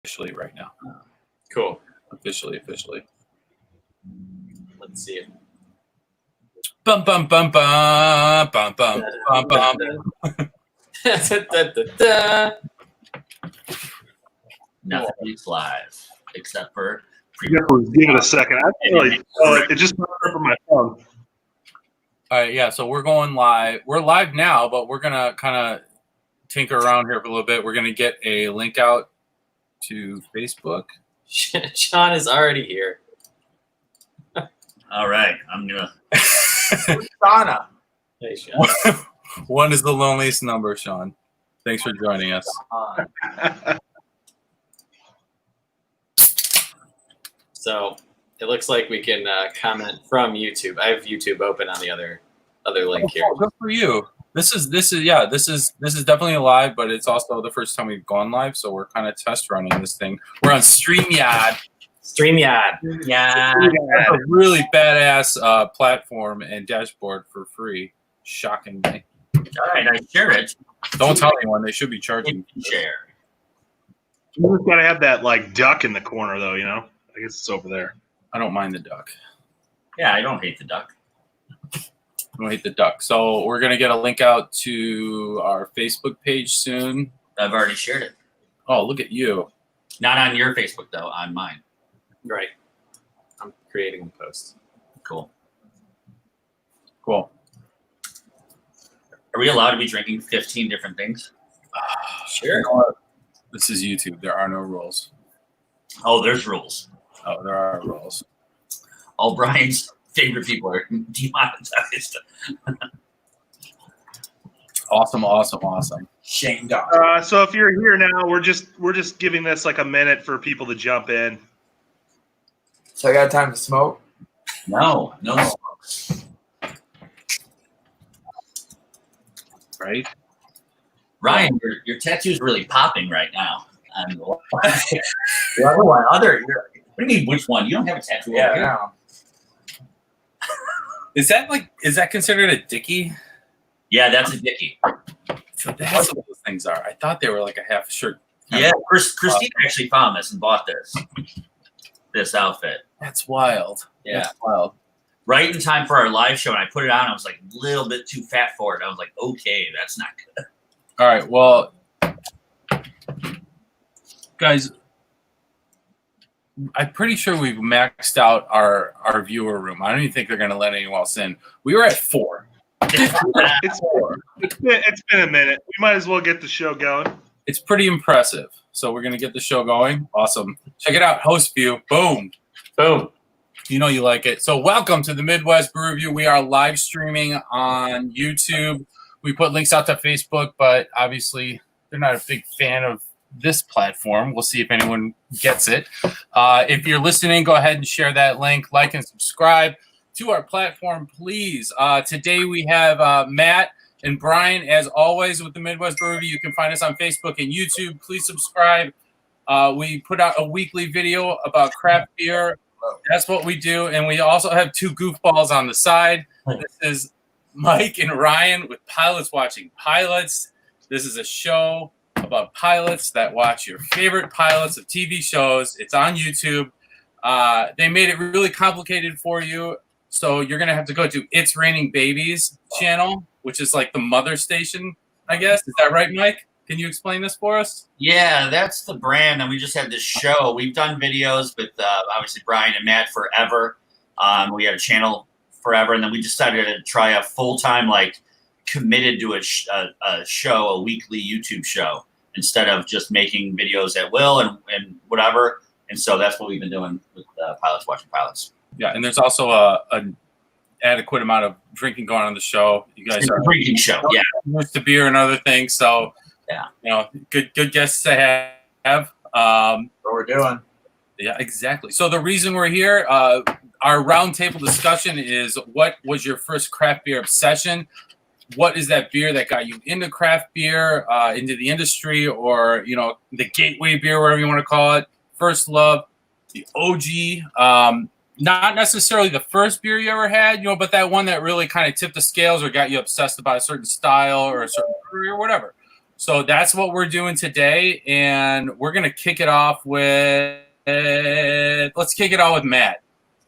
Officially right now. Cool. Officially. Let's see it. Bum bum bum bum bum bum bum bum. Nothing's live except for. Give it a second. I really, it just popped up on my phone. All right, yeah. So we're going live. We're live now, but we're gonna kind of tinker around here for a little bit. We're gonna get a link out to Facebook. Sean is already here. All right, I'm gonna. Shauna. Hey, Sean. One is the loneliest number, Sean. Thanks for joining us. So it looks like we can comment from YouTube. I have YouTube open on the other link here. Oh, good for you. This is definitely live, but it's also the first time we've gone live, so we're kind of test running this thing. We're on StreamYard. Yeah. It's a really badass platform and dashboard for free. Shockingly. All right, I share it. Don't tell anyone. They should be charging. Share. You just gotta have that like duck in the corner, though. You know, I guess it's over there. I don't mind the duck. Yeah, I don't hate the duck. I don't hate the duck. So we're gonna get a link out to our Facebook page soon. I've already shared it. Oh, look at you. Not on your Facebook though, on mine. Right. I'm creating a post. Cool. Cool. Are we allowed to be drinking 15 different things? Sure. You know what? This is YouTube. There are no rules. Oh, there's rules. Oh, there are rules. All Brian's favorite people are demonetized. Awesome. Shame dog. So if you're here now, we're just giving this like a minute for people to jump in. So I got time to smoke? No. Right? Ryan, your tattoo's really popping right now. The other one, what do you mean, which one? You don't have a tattoo over here. No. Is that considered a dickie? Yeah, that's a dickie. So that's what those things are. I thought they were like a half shirt. Yeah, Christine actually found this and bought this outfit. That's wild. Yeah. That's wild. Right in time for our live show, and I put it on. I was like a little bit too fat for it. I was like, okay, that's not good. All right. Well, guys, I'm pretty sure we've maxed out our viewer room. I don't even think they're going to let anyone else in. We were at 4. It's been a minute. We might as well get the show going. It's pretty impressive. So we're going to get the show going. Awesome. Check it out. Host view. Boom. You know you like it. So welcome to the Midwest Brew Review. We are live streaming on YouTube. We put links out to Facebook, but obviously they're not a big fan of this platform. We'll see if anyone gets it. If you're listening, go ahead and share that link, like and subscribe to our platform, please. Today we have Matt and Brian, as always, with the Midwest Brew Review. You can find us on Facebook and YouTube. Please subscribe. We put out a weekly video about craft beer. That's what we do. And we also have 2 goofballs on the side. This is Mike and Ryan with Pilots Watching Pilots. This is a show about pilots that watch your favorite pilots of TV shows. It's on YouTube. They made it really complicated for you. So you're going to have to go to It's Raining Babies channel, which is like the mother station, I guess. Is that right, Mike? Can you explain this for us? Yeah, that's the brand, and we just had this show. We've done videos with obviously Brian and Matt forever. We had a channel forever, and then we decided to try a full-time, committed to a show, a weekly YouTube show, instead of just making videos at will and whatever. And so that's what we've been doing with Pilots Watching Pilots. Yeah, and there's also an adequate amount of drinking going on the show. You guys It's are a drinking show, yeah. Used to beer and other things, so yeah, good guests to have. What we're doing. Yeah, exactly. So the reason we're here, our roundtable discussion is: what was your first craft beer obsession? What is that beer that got you into craft beer, into the industry, or the gateway beer, whatever you want to call it? First love, the OG. Not necessarily the first beer you ever had, but that one that really kind of tipped the scales or got you obsessed about a certain style or a certain brewery or whatever. So that's what we're doing today, and we're gonna kick it off with. Let's kick it off with Matt.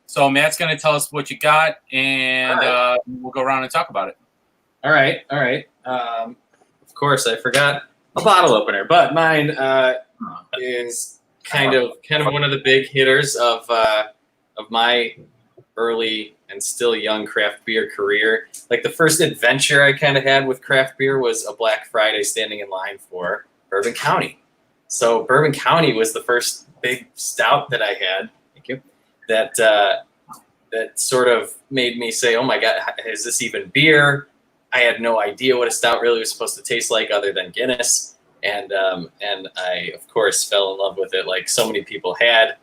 So Matt's gonna tell us what you got, and we'll go around and talk about it. All right. Of course, I forgot a bottle opener, but mine is kind of one of the big hitters of my early and still young craft beer career. Like the first adventure I kind of had with craft beer was a Black Friday standing in line for Bourbon County. So Bourbon County was the first big stout that I had. Thank you. That sort of made me say, "Oh my God, is this even beer?" I had no idea what a stout really was supposed to taste like, other than Guinness, and I of course fell in love with it, like so many people had.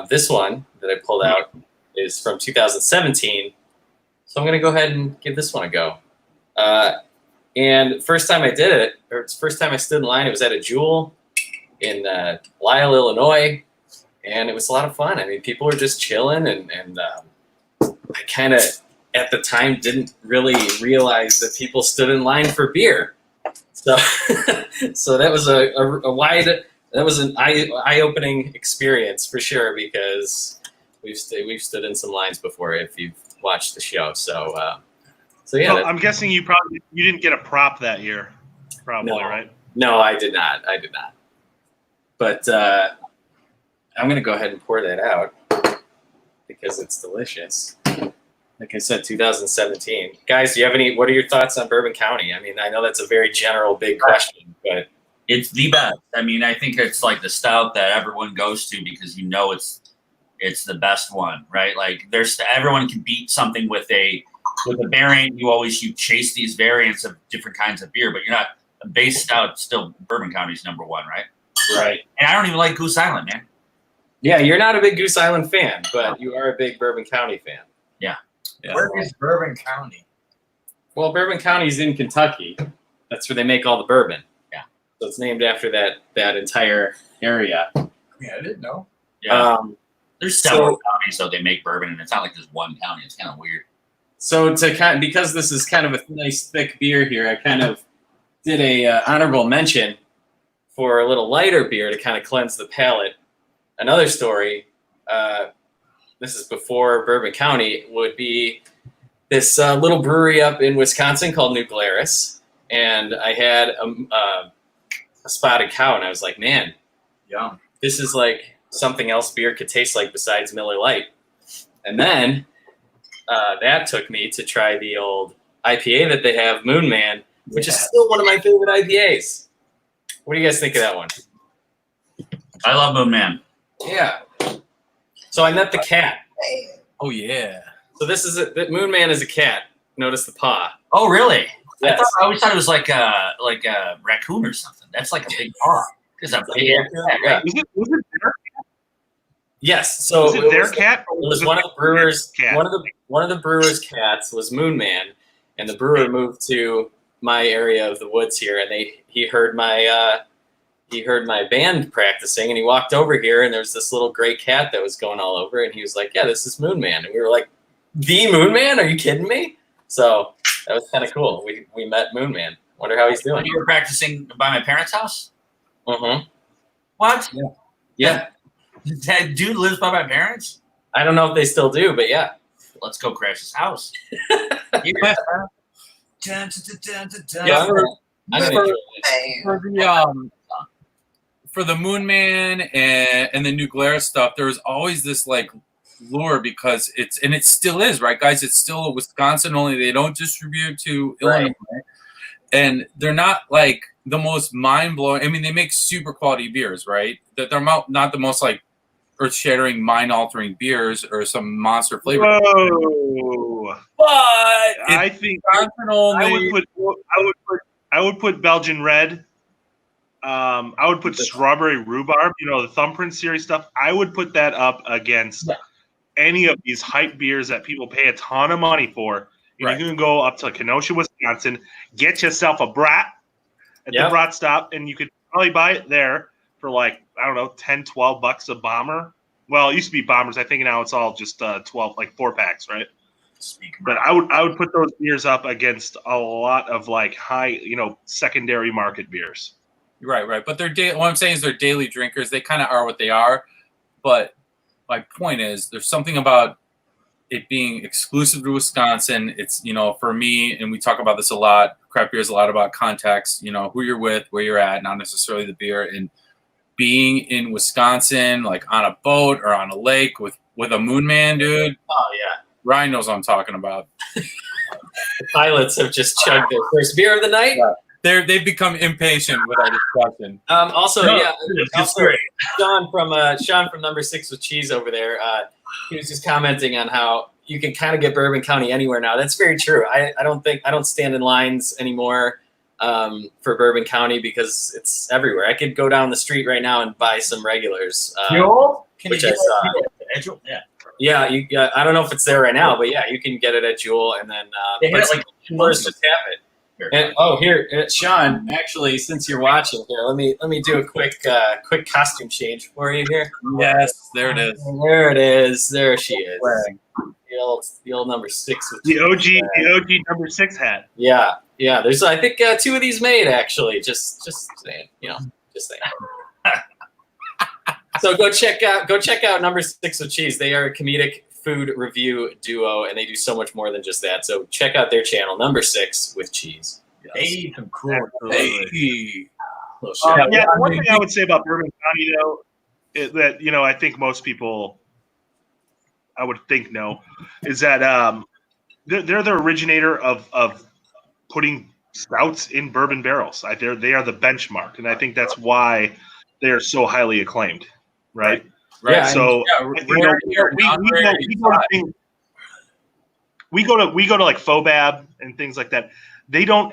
This one that I pulled out is from 2017, so I'm gonna go ahead and give this one a go. And first time I did it, or first time I stood in line, it was at a Jewel in Lisle, Illinois, and it was a lot of fun. I mean, people were just chilling, and I kind of at the time didn't really realize that people stood in line for beer. So so that was an eye-opening experience for sure, because we've stood in some lines before if you've watched the show. So yeah. Well, I'm guessing you didn't get a prop that year, probably, No. right? No, I did not. But I'm going to go ahead and pour that out because it's delicious. Like I said, 2017. Guys, do you have what are your thoughts on Bourbon County? I mean, I know that's a very general, big question, but It's the best. I mean, I think it's like the stout that everyone goes to because it's the best one, right? Like everyone can beat something with a variant. You chase these variants of different kinds of beer, but you're not a base stout. Still, Bourbon County's number one, right? right. And I don't even like Goose Island, man. Yeah, you're not a big Goose Island fan, but you are a big Bourbon County fan. Yeah. Where is Bourbon County? Well, Bourbon County's in Kentucky. That's where they make all the bourbon. Yeah. So it's named after that entire area. Yeah, I didn't know. Yeah. There's several counties, so they make bourbon, and it's not like there's one county. It's kind of weird. So because this is kind of a nice thick beer here, I kind of did a honorable mention for a little lighter beer to kind of cleanse the palate. Another story, this is before Bourbon County, would be this little brewery up in Wisconsin called New Glarus, and I had a spotted cow, and I was like, man, Yum. this is like something else beer could taste like besides Miller Lite. And then that took me to try the old IPA that they have, Moon Man, which is still one of my favorite IPAs. What do you guys think of that one? I love Moon Man. Yeah. So I met the cat. Oh yeah. So that Moon Man is a cat. Notice the paw. Oh, really? Yes. I always thought it was like a raccoon or something. That's like a big paw. It's a big cat, right? Was it their, Yes. So was it their cat? It was one of the brewers. Cat? One of the brewers' cats was Moon Man, and the brewer moved to my area of the woods here, and he heard my band practicing, and he walked over here, and there was this little gray cat that was going all over, and he was like, "Yeah, this is Moon Man," and we were like, "The Moon Man? Are you kidding me?" So that was kind of cool. We met Moon Man. Wonder how he's doing. You were practicing by my parents' house? Mm-hmm. What? Yeah. That dude lives by my parents? I don't know if they still do, but yeah. Let's go crash his house. Yeah, I'm gonna enjoy this. For the Moon Man and the New Glarus stuff, there was always this like lure because it still is, right, guys? It's still a Wisconsin only. They don't distribute to Illinois, and they're not like the most mind blowing. I mean, they make super quality beers, right? That they're not the most like earth shattering, mind altering beers or some monster flavor. Whoa! But I think Wisconsin only. I would put Belgian Red. I would put Strawberry Rhubarb. You know, the Thumbprint series stuff. I would put that up against any of these hype beers that people pay a ton of money for. And you can go up to Kenosha, Wisconsin, get yourself a brat at the brat stop, and you could probably buy it there for like, I don't know, $10-12 a bomber. Well, it used to be bombers. I think now it's all just 12, like 4 packs, right? Speak. But I would put those beers up against a lot of like high, secondary market beers. Right. But what I'm saying is they're daily drinkers. They kind of are what they are. But my point is, there's something about it being exclusive to Wisconsin. It's, for me, and we talk about this a lot, craft beer is a lot about context, who you're with, where you're at, not necessarily the beer. And being in Wisconsin, like on a boat or on a lake with a Moon Man, dude. Oh yeah. Ryan knows what I'm talking about. The pilots have just chugged their first beer of the night. Yeah. They've become impatient with our discussion. Also, It's great. Sean from number 6 with cheese over there. He was just commenting on how you can kind of get Bourbon County anywhere now. That's very true. I don't stand in lines anymore for Bourbon County because it's everywhere. I could go down the street right now and buy some regulars. Jewel? Which I saw. Yeah. Yeah, I don't know if it's there right now, but yeah, you can get it at Jewel, and then They had it like first to tap it. And here, Sean. Actually, since you're watching here, let me do a quick costume change for you here. Yes, there it is. There it is. There she is. The old number 6. With The OG number 6 hat. Yeah. There's I think 2 of these made actually. Just saying, just saying. So go check out number 6 with cheese. They are a comedic food review duo, and they do so much more than just that. So check out their channel, number 6 with cheese. Yes. They eat some cool food. Hey. One thing I would say about Bourbon County, though, is that I think most people, I would think is that they're the originator of putting stouts in bourbon barrels. They are the benchmark, and I think that's why they are so highly acclaimed, right? Right. Yeah, So we go to like Fobab and things like that. They don't,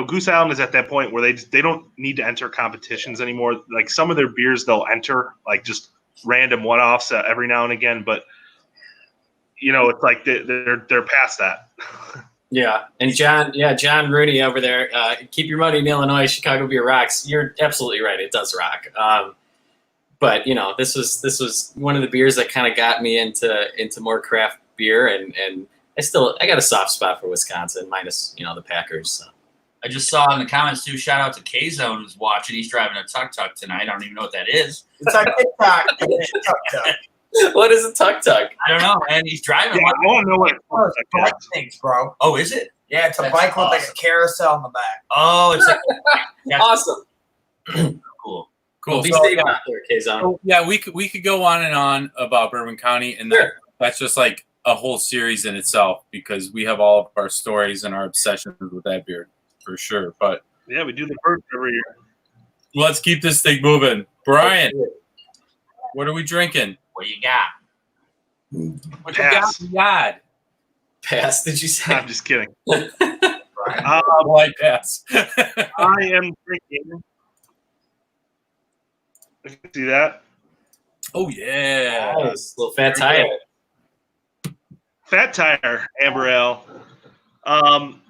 Goose Island is at that point where they don't need to enter competitions anymore. Like some of their beers, they'll enter like just random one-offs every now and again, but it's like they're past that. Yeah, and John Rooney over there. Keep your money in Illinois. Chicago beer rocks. You're absolutely right. It does rock. But this was one of the beers that kind of got me into more craft beer, and I got a soft spot for Wisconsin, minus the Packers. So. I just saw in the comments too. Shout out to K Zone who's watching. He's driving a tuk tuk tonight. I don't even know what that is. It's like TikTok. Tuk-tuk. What is a tuk tuk? I don't know, man. He's driving. Yeah, I want to know what It's bike things, bro. Oh, is it? Yeah, it's a That's bike with like awesome. a carousel in the back. Oh, it's like Awesome. cool. Cool. Be So, safe yeah. out there, K-Zone. So, yeah, we could go on and on about Bourbon County, and Sure. that's just like a whole series in itself because we have all of our stories and our obsessions with that beer for sure. But yeah, we do the first every year. let's keep this thing moving. Brian, what are we drinking? What you got? What Pass. you got? Pass, did you say? I'm just kidding. Right? White pass. I am drinking. See that? Oh yeah. Nice. Little fat tire. Fat Tire Amber Ale.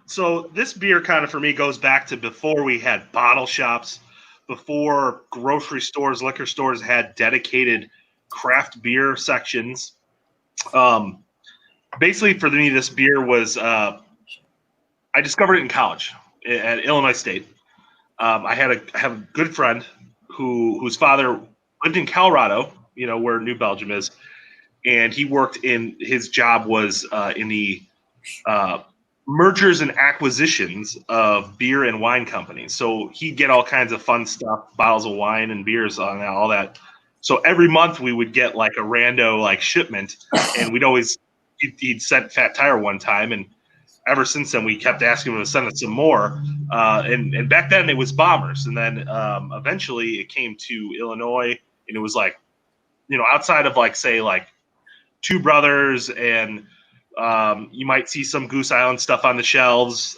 So this beer kind of for me goes back to before we had bottle shops, before grocery stores, liquor stores had dedicated craft beer sections. Basically for me, this beer was, I discovered it in college at Illinois State. I have a good friend whose father lived in Colorado, where New Belgium is. And he worked his job was in the mergers and acquisitions of beer and wine companies. So he'd get all kinds of fun stuff, bottles of wine and beers on all that. So every month we would get like a rando like shipment, and he'd sent Fat Tire one time, and ever since then we kept asking him to send us some more. And back then it was Bombers, and then eventually it came to Illinois, and it was like, outside of like say like Two Brothers, and you might see some Goose Island stuff on the shelves,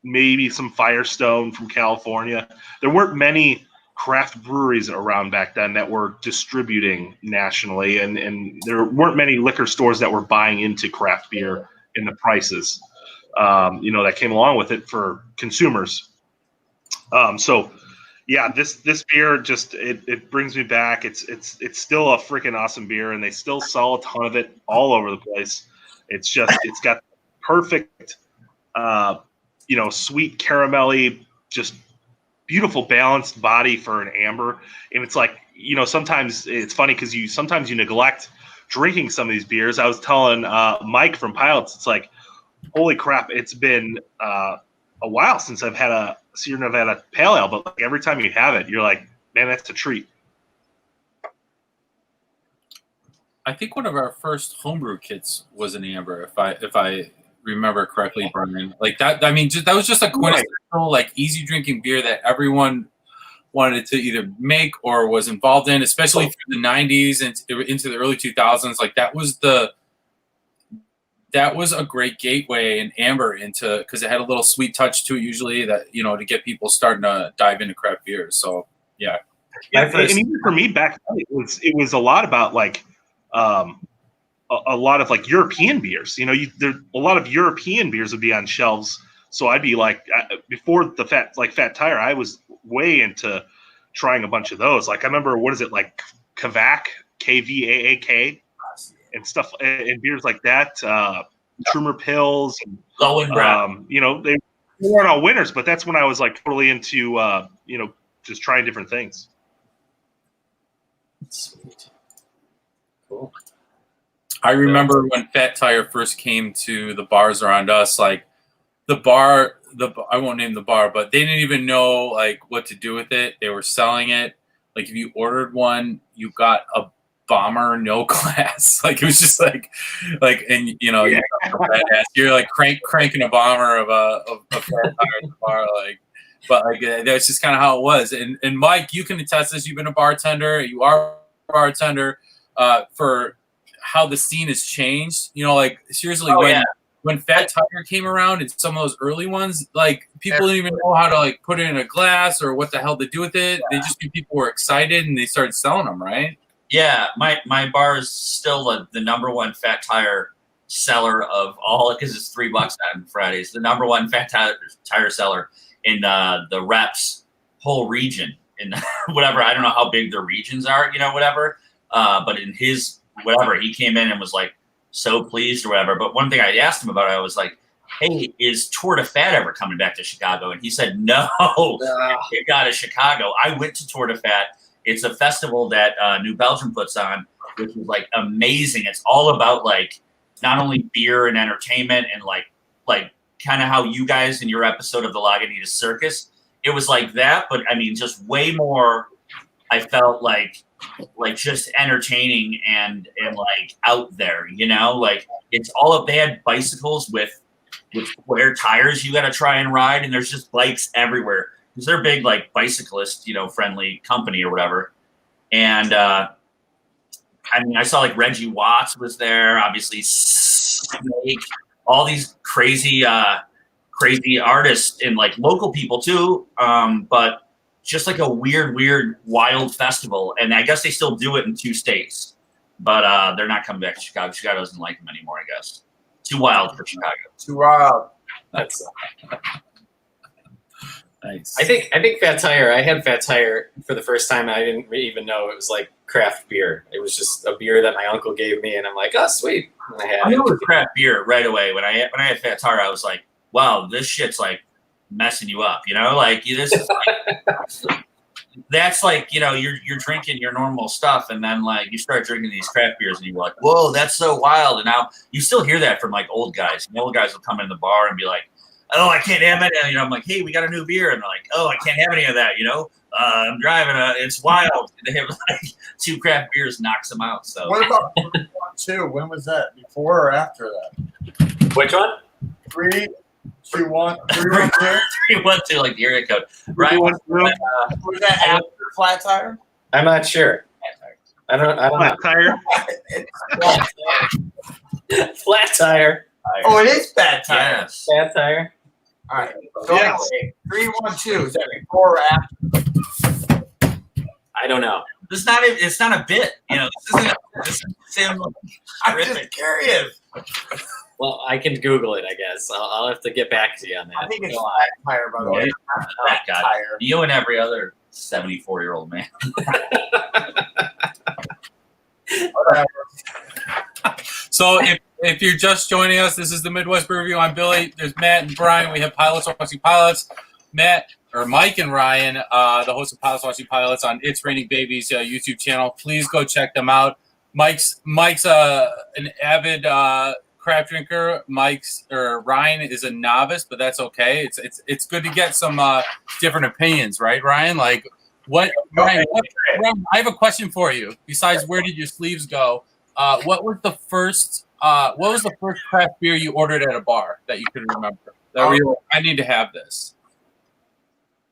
maybe some Firestone from California. There weren't many craft breweries around back then that were distributing nationally, and there weren't many liquor stores that were buying into craft beer in the prices, that came along with it for consumers. So yeah, this beer just it brings me back. It's still a freaking awesome beer, and they still sell a ton of it all over the place. It's got perfect, sweet caramelly, just beautiful balanced body for an amber. And it's like, sometimes it's funny because sometimes you neglect drinking some of these beers. I was telling Mike from Pilots, it's like, holy crap, it's been a while since I've had a Sierra Nevada Pale Ale, but like every time you have it, you're like, man, that's a treat. I think one of our first homebrew kits was an amber, if I remember correctly, Brian. Like that. I mean, that was just a quintessential, like, easy drinking beer that everyone wanted to either make or was involved in, especially through the '90s and into the early 2000s. Like that was a great gateway in amber into, because it had a little sweet touch to it usually, that to get people starting to dive into craft beers. So yeah. And even for me back then, it was a lot about like a lot of like European beers. A lot of European beers would be on shelves. So I'd be like, before the Fat Tire, I was way into trying a bunch of those. Like I remember, what is it, like Kvaak, Kvaak, and stuff, and beers like that. Trumer Pills, and, they weren't all winners, but that's when I was like totally into just trying different things. Sweet. Cool. I remember when Fat Tire first came to the bars around us, like I won't name the bar, but they didn't even know like what to do with it. They were selling it. Like if you ordered one, you got a bomber, no glass. Like it was just like, and you're like cranking a bomber of Fat Tire at the bar, like. But like that's just kind of how it was. And Mike, you can attest this. You've been a bartender. You are a bartender. For how the scene has changed, like seriously, when Fat Tire came around and some of those early ones, like people didn't even know how to like put it in a glass or what the hell to do with it. They just people were excited and they started selling them, right? Yeah, my bar is still the number one Fat Tire seller of all, because it's $3 on Fridays. The number one Fat Tire seller in the Reps whole region, in whatever. I don't know how big the regions are, whatever. But in his whatever, he came in and was like so pleased or whatever. But one thing I asked him about, I was like, hey, is Tour de Fat ever coming back to Chicago? And he said, no, it got to Chicago. I went to Tour de Fat. It's a festival that New Belgium puts on, which is like amazing. It's all about like not only beer and entertainment and like kind of how you guys in your episode of the Lagunitas Circus, it was like that. But I mean, just way more, I felt like just entertaining and like out there, like it's all up. They had bicycles with square tires you got to try and ride, and there's just bikes everywhere because they're big, like bicyclist, friendly company or whatever. And I mean, I saw like Reggie Watts was there, obviously Snake, all these crazy artists and like local people too. But just like a weird, wild festival. And I guess they still do it in 2 states, but they're not coming back to Chicago. Chicago doesn't like them anymore, I guess. Too wild for Chicago. Too wild. That's Nice. I think Fat Tire. I had Fat Tire for the first time, and I didn't even know it was like craft beer. It was just a beer that my uncle gave me, and I'm like, oh, sweet. And I had I knew it. it was craft beer right away. When I had Fat Tire, I was like, wow, this shit's like messing you up, like this is like, that's like, you're drinking your normal stuff, and then like you start drinking these craft beers and you're like, whoa, that's so wild. And now you still hear that from like old guys. And old guys will come in the bar and be like, oh, I can't have it. And, I'm like, hey, we got a new beer. And they're like, oh, I can't have any of that. I'm driving. It's wild. And they have like 2 craft beers, knocks them out. So What about 2? When was that? Before or after that? Which one? 3, 2, 1, 3, 1, 2. 3, 1, 2, like the area code. Right. Was that after Flat Tire? I'm not sure. I don't know. Flat Tire. Flat Tire. Oh, it is Fat Tire. Yes. Fat Tire. All right. So Yes. anyway, 3, 1, 2. Is that before or after? I don't know. It's not a bit. This is Sam. I'm just curious. Well, I can Google it, I guess. I'll have to get back to you on that. I think it's Flat Tire, by the way. Oh, Fat God. Tire. You and every other 74-year-old man. Whatever. So If you're just joining us, this is the Midwest Brew Review. I'm Billy. There's Matt and Brian. We have Pilots Watching Pilots. Mike and Ryan, the host of Pilots Watching Pilots on It's Raining Babies YouTube channel. Please go check them out. Mike's an avid craft drinker. Ryan is a novice, but that's okay. It's good to get some different opinions, right, Ryan? Like Ryan, I have a question for you. Besides, where did your sleeves go? What was the first craft beer you ordered at a bar that you can remember? I need to have this.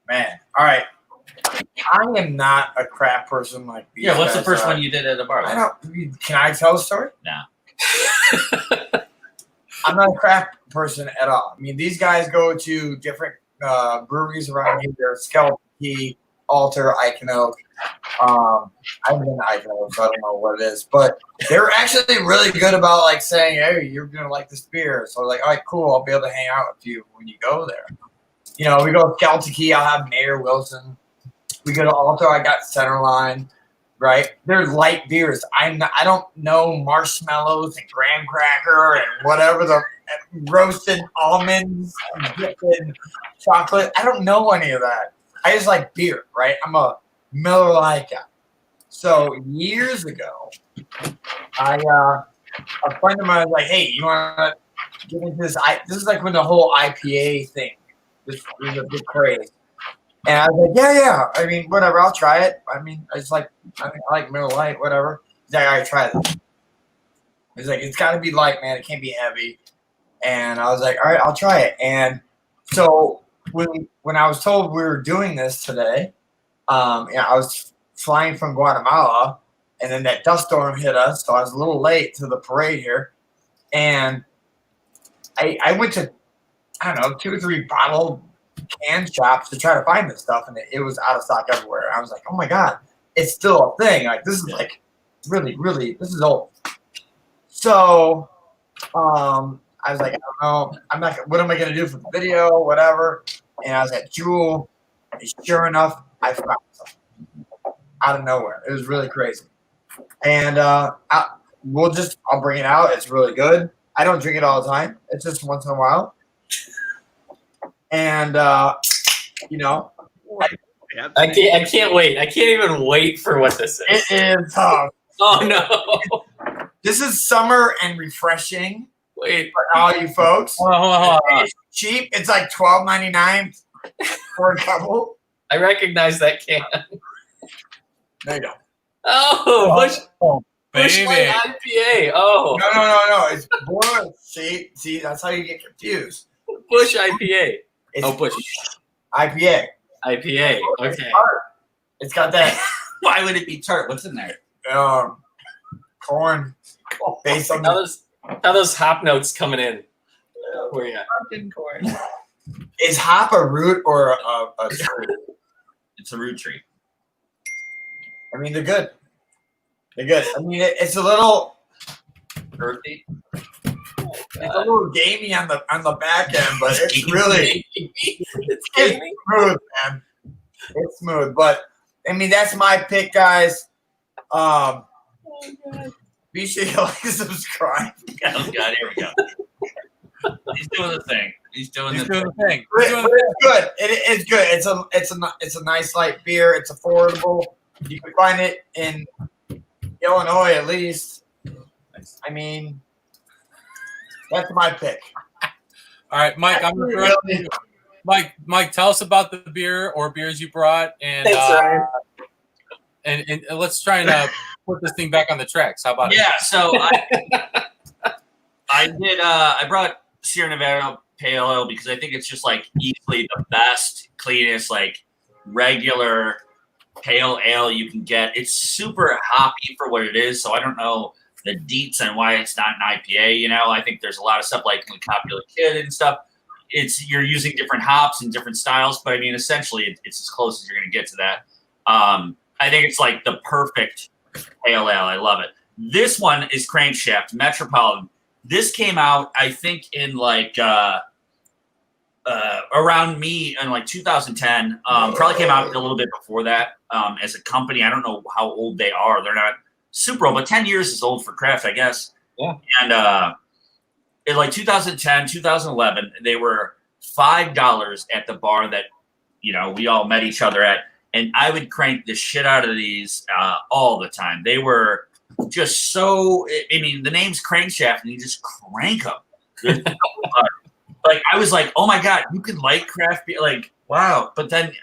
Man, all right. I am not a craft person like these. Yeah, what's the guys first are. one you did at a bar? Can I tell a story? No. I'm not a craft person at all. I mean, these guys go to different breweries around here. There's Skeleton Key, Alter, Eichen Oak. I haven't been to Eichen Oak, so I don't know what it is. But they're actually really good about like saying, "Hey, you're gonna like this beer." So like, all right, cool. I'll be able to hang out with you when you go there. You know, we go to Skeleton Key. I'll have Mayor Wilson. We go to Alter. I got Centerline. Right? They're light beers. I don't know marshmallows and graham cracker and whatever the roasted almonds dipped in chocolate. I don't know any of that. I just like beer, right? I'm a Miller Lite guy. So years ago, a friend of mine was like, "Hey, you want to get into this?" This is like when the whole IPA thing was a big craze. And I was like, yeah. I mean, whatever. I'll try it. I mean, I like Miller Lite, whatever. He's like, all right, try this. He's like, it's got to be light, man. It can't be heavy. And I was like, all right, I'll try it. And so when I was told we were doing this today, I was flying from Guatemala, and then that dust storm hit us, so I was a little late to the parade here. And I went to, I don't know, 2 or 3 bottle can shops to try to find this stuff, and it was out of stock everywhere. I was like, oh my god, it's still a thing. Like, this is like really, really, this is old. So I was like, I don't know, what am I gonna do for the video, whatever. And I was at Jewel, and sure enough, I found something out of nowhere. It was really crazy. And I'll bring it out. It's really good. I don't drink it all the time. It's just once in a while. And I can't wait. I can't even wait for what this is. It is tough. Oh no! This is summer and refreshing. Wait, for all you folks. Hold on. It's cheap. It's like $12.99 for a couple. I recognize that can. There you go. Oh, Bush Baby. Light IPA. Oh, No. It's Bush. See, that's how you get confused. Bush IPA. It's Bush IPA. IPA. Okay. It's got that Why would it be tart? What's in there? corn based on How those hop notes coming in? Where you at? Pumpkin corn. Is hop a root or a tree? It's a root tree. I mean, they're good. I mean, it's a little Earthy. it's a little gamey on the back end, but it's really It's it's gaming. smooth, man. It's smooth, but I mean, that's my pick, guys. Be sure you like and subscribe. Oh God, here we go. He's doing the thing. He's doing the thing. But it's good. It's good. It's a nice light beer. It's affordable. You can find it in Illinois at least. I mean, that's my pick. All right, Mike. I'm gonna throw it to you. Mike, tell us about the beer or beers you brought, and and let's try and put this thing back on the tracks. How about it? Yeah, so I brought Sierra Nevada Pale Ale because I think it's just like easily the best, cleanest, like regular pale ale you can get. It's super hoppy for what it is, so I don't know the deets and why it's not an IPA. You know, I think there's a lot of stuff like Popular Kid and stuff. You're using different hops and different styles, but I mean, essentially, it's as close as you're going to get to that. I think it's like the perfect pale ale. I love it. This one is Crankshaft Metropolitan. This came out, I think, in like around me in like 2010. Probably came out a little bit before that. As a company, I don't know how old they are. They're not super old, but 10 years is old for craft, I guess. Yeah. And in like 2010, 2011, they were $5 at the bar that, we all met each other at. And I would crank the shit out of these all the time. They were just so, the name's Crankshaft, and you just crank them. Like, I was like, oh my God, you can like craft beer. Like, wow. But then,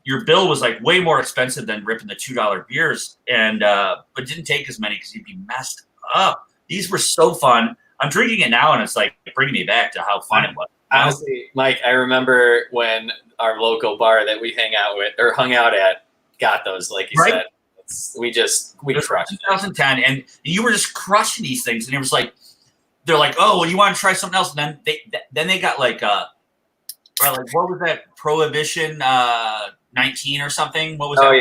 your bill was like way more expensive than ripping the $2 beers. And, but didn't take as many because you'd be messed up. These were so fun. I'm drinking it now, and it's like bringing me back to how fun it was. Honestly, Mike, I remember when our local bar that we hung out at got those, like you said. We crushed it. 2010, and you were just crushing these things, and it was like, they're like, oh, well, you want to try something else? And then they got like what was that, Prohibition 19 or something? What was that? Oh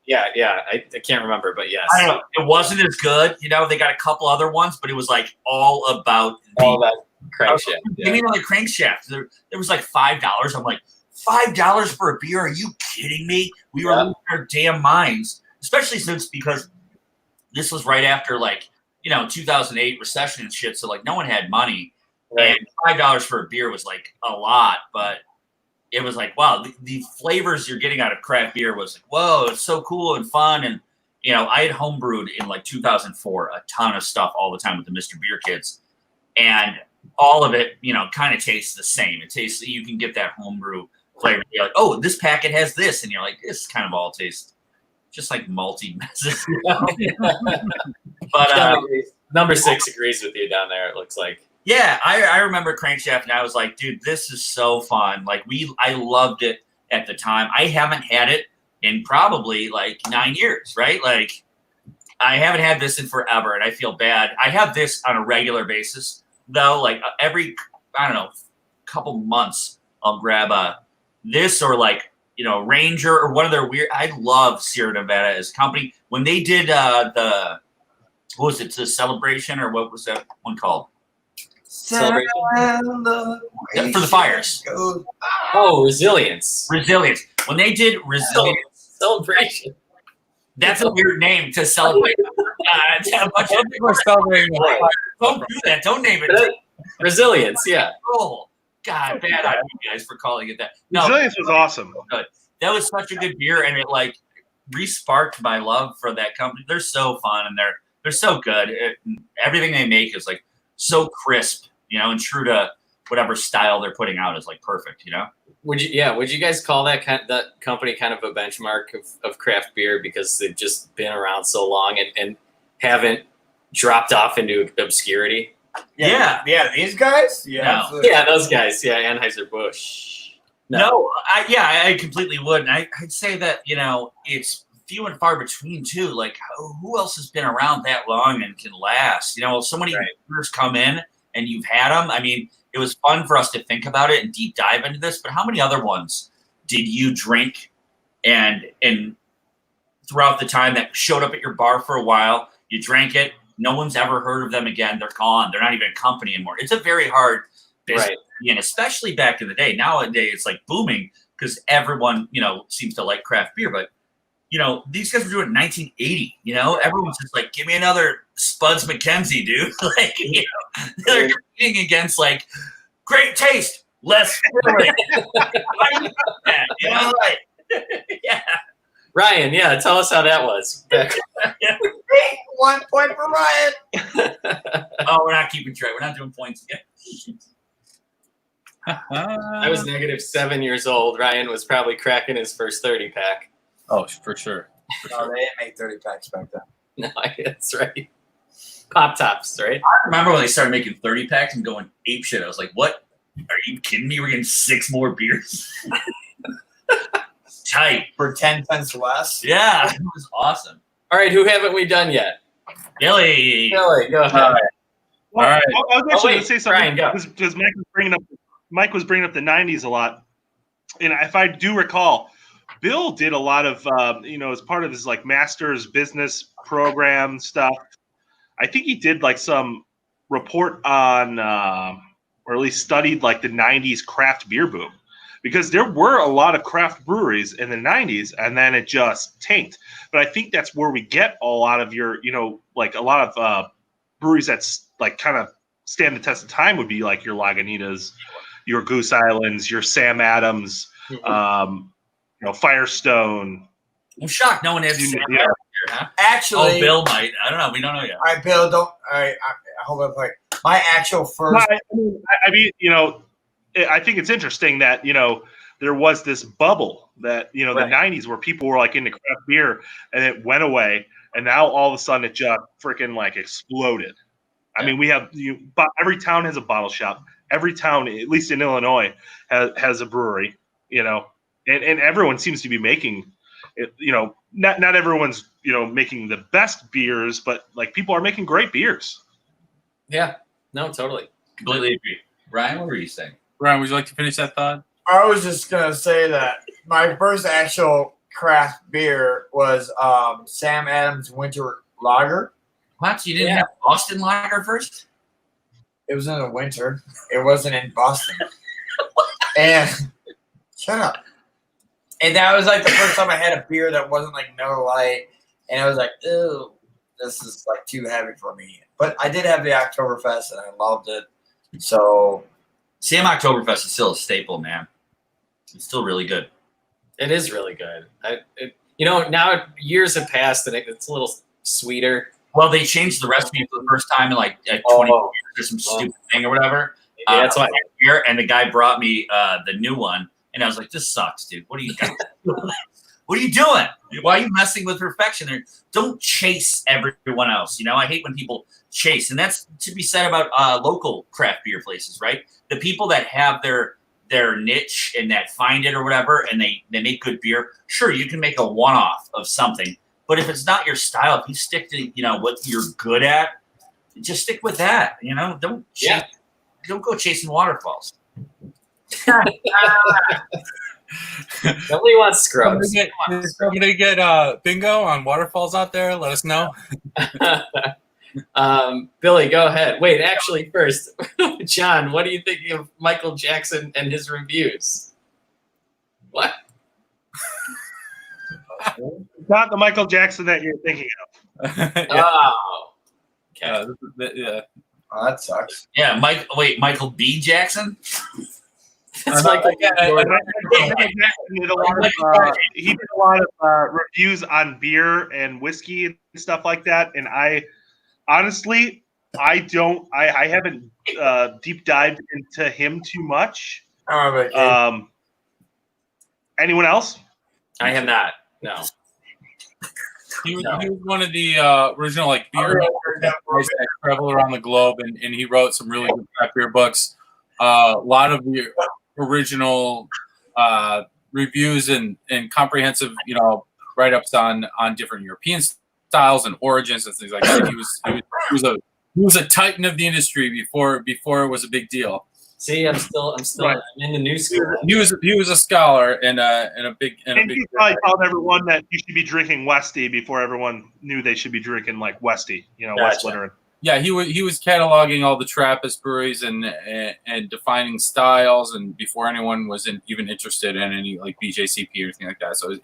yeah. I can't remember, but yes. I don't know. It wasn't as good. They got a couple other ones, but it was like all about all that crankshaft. Give me another crankshaft. There was like $5. I'm like, $5 for a beer? Are you kidding me? We were losing our damn minds, especially because this was right after 2008 recession and shit. So like no one had money, and $5 for a beer was like a lot, but it was like, wow, the flavors you're getting out of craft beer was like, whoa, it's so cool and fun. And, I had homebrewed in like 2004, a ton of stuff all the time with the Mr. Beer Kids. And all of it, kind of tastes the same. It tastes, you can get that homebrew flavor. You're like, oh, this packet has this. And you're like, this kind of all tastes just like malty messes. But number 6 agrees with you down there, it looks like. Yeah, I remember Crankshaft, and I was like, dude, this is so fun. Like, I loved it at the time. I haven't had it in probably like 9 years, right? Like, I haven't had this in forever, and I feel bad. I have this on a regular basis, though. Like, every, I don't know, couple months, I'll grab this or like, Ranger or one of their weird. I love Sierra Nevada as a company. When they did what was it, the Celebration, or what was that one called? Celebration. For the fires. Oh, Resilience. When they did Resilience. Celebration. That's a weird name to celebrate. A bunch of people are celebrating. Don't do that. Don't name it. Resilience, yeah. Oh, God, bad on you guys for calling it that. No, Resilience was awesome. That was such a good beer, and it like re-sparked my love for that company. They're so fun, and they're so good. Everything they make is like so crisp, and true to whatever style they're putting out is like perfect, Would you guys call that company kind of a benchmark of craft beer because they've just been around so long and haven't dropped off into obscurity? Yeah, these guys? Yeah. No. Yeah, those guys. Yeah, Anheuser-Busch. No, I completely would. And I'd say that, it's few and far between too. Like, who else has been around that long and can last? So many beers come in and you've had them. I mean, it was fun for us to think about it and deep dive into this, but how many other ones did you drink and throughout the time that showed up at your bar for a while, you drank it, no one's ever heard of them again, they're gone, they're not even a company anymore. It's a very hard business, and especially back in the day. Nowadays, it's like booming because everyone, seems to like craft beer, but these guys were doing it in 1980. Everyone's just like, give me another Spuds McKenzie, dude. Like, they're competing against like great taste, less filling. Yeah. Ryan, tell us how that was. 1 point for Ryan. Oh, we're not keeping track. We're not doing points again. I was -7 years old. Ryan was probably cracking his first 30-pack. Oh, for sure. No, they didn't make 30 packs back then. No, that's right. Pop tops, right? I remember when they started making 30 packs and going ape shit. I was like, what? Are you kidding me? We're getting 6 more beers? Tight. For 10 cents less? Yeah, it was awesome. All right, who haven't we done yet? Billy, go ahead. All right. I was actually going to say something Ryan, go. because Mike was bringing up the 90s a lot. And if I do recall, Bill did a lot of, as part of his like master's business program stuff. I think he did like some report on, or at least studied like the 90s craft beer boom, because there were a lot of craft breweries in the 90s and then it just tanked. But I think that's where we get a lot of your, like a lot of breweries that like kind of stand the test of time would be like your Lagunitas, your Goose Islands, your Sam Adams, Firestone. I'm shocked no one has You Sam know, Adams here, huh? Actually, Oh, Bill might. I don't know. We don't know yet. All right, Bill. Don't. All right. I hold up. Like my actual first. I mean, I think it's interesting that there was this bubble that the '90s where people were like into craft beer, and it went away, and now all of a sudden it just freaking like exploded. I mean, we have every town has a bottle shop. Every town, at least in Illinois, has a brewery. And everyone seems to be making it. Not everyone's making the best beers, but like people are making great beers. Yeah. No, totally. Completely agree. Ryan, what were you saying? Ryan, would you like to finish that thought? I was just gonna say that my first actual craft beer was Sam Adams Winter Lager. What? You didn't have Boston Lager first? It was in the winter. It wasn't in Boston. And shut up. And that was like the first time I had a beer that wasn't like Miller Lite, and I was like, ew, this is like too heavy for me. But I did have the Oktoberfest, and I loved it. So Sam Oktoberfest is still a staple, man. It's still really good. It is really good. Now years have passed, and it's a little sweeter. Well, they changed the recipe for the first time in like 20 years or some stupid thing or whatever. Yeah, that's why. And the guy brought me the new one, and I was like, "This sucks, dude. What are you doing? What are you doing? Why are you messing with perfection? Don't chase everyone else. I hate when people chase, and that's to be said about local craft beer places, right? The people that have their niche and that find it or whatever, and they make good beer. Sure, you can make a one-off of something, but if it's not your style, if you stick to what you're good at, just stick with that. Don't go chasing waterfalls. Nobody wants scrubs. Somebody get bingo on waterfalls out there. Let us know. Billy, go ahead. Wait, actually, first, John, what do you think of Michael Jackson and his reviews? What? Not the Michael Jackson that you're thinking of. Oh, okay. Yeah. oh, that sucks. Yeah, Michael B. Jackson. It's Michael Jordan. He did a lot of reviews on beer and whiskey and stuff like that, and I honestly haven't deep dived into him too much. Anyone else? I have not. No. He was one of the original beer guys that travel around the globe, and he wrote some really good craft beer books. A lot of the original reviews and comprehensive write-ups on different European styles and origins and things like that. He was a titan of the industry before it was a big deal. See, I'm still Right. in the new school. He was a scholar and a big. And he probably told everyone that you should be drinking Westy before everyone knew they should be drinking like Westy, West Winter. Yeah, he was cataloging all the Trappist breweries and defining styles, and before anyone was even interested in any like BJCP or anything like that. So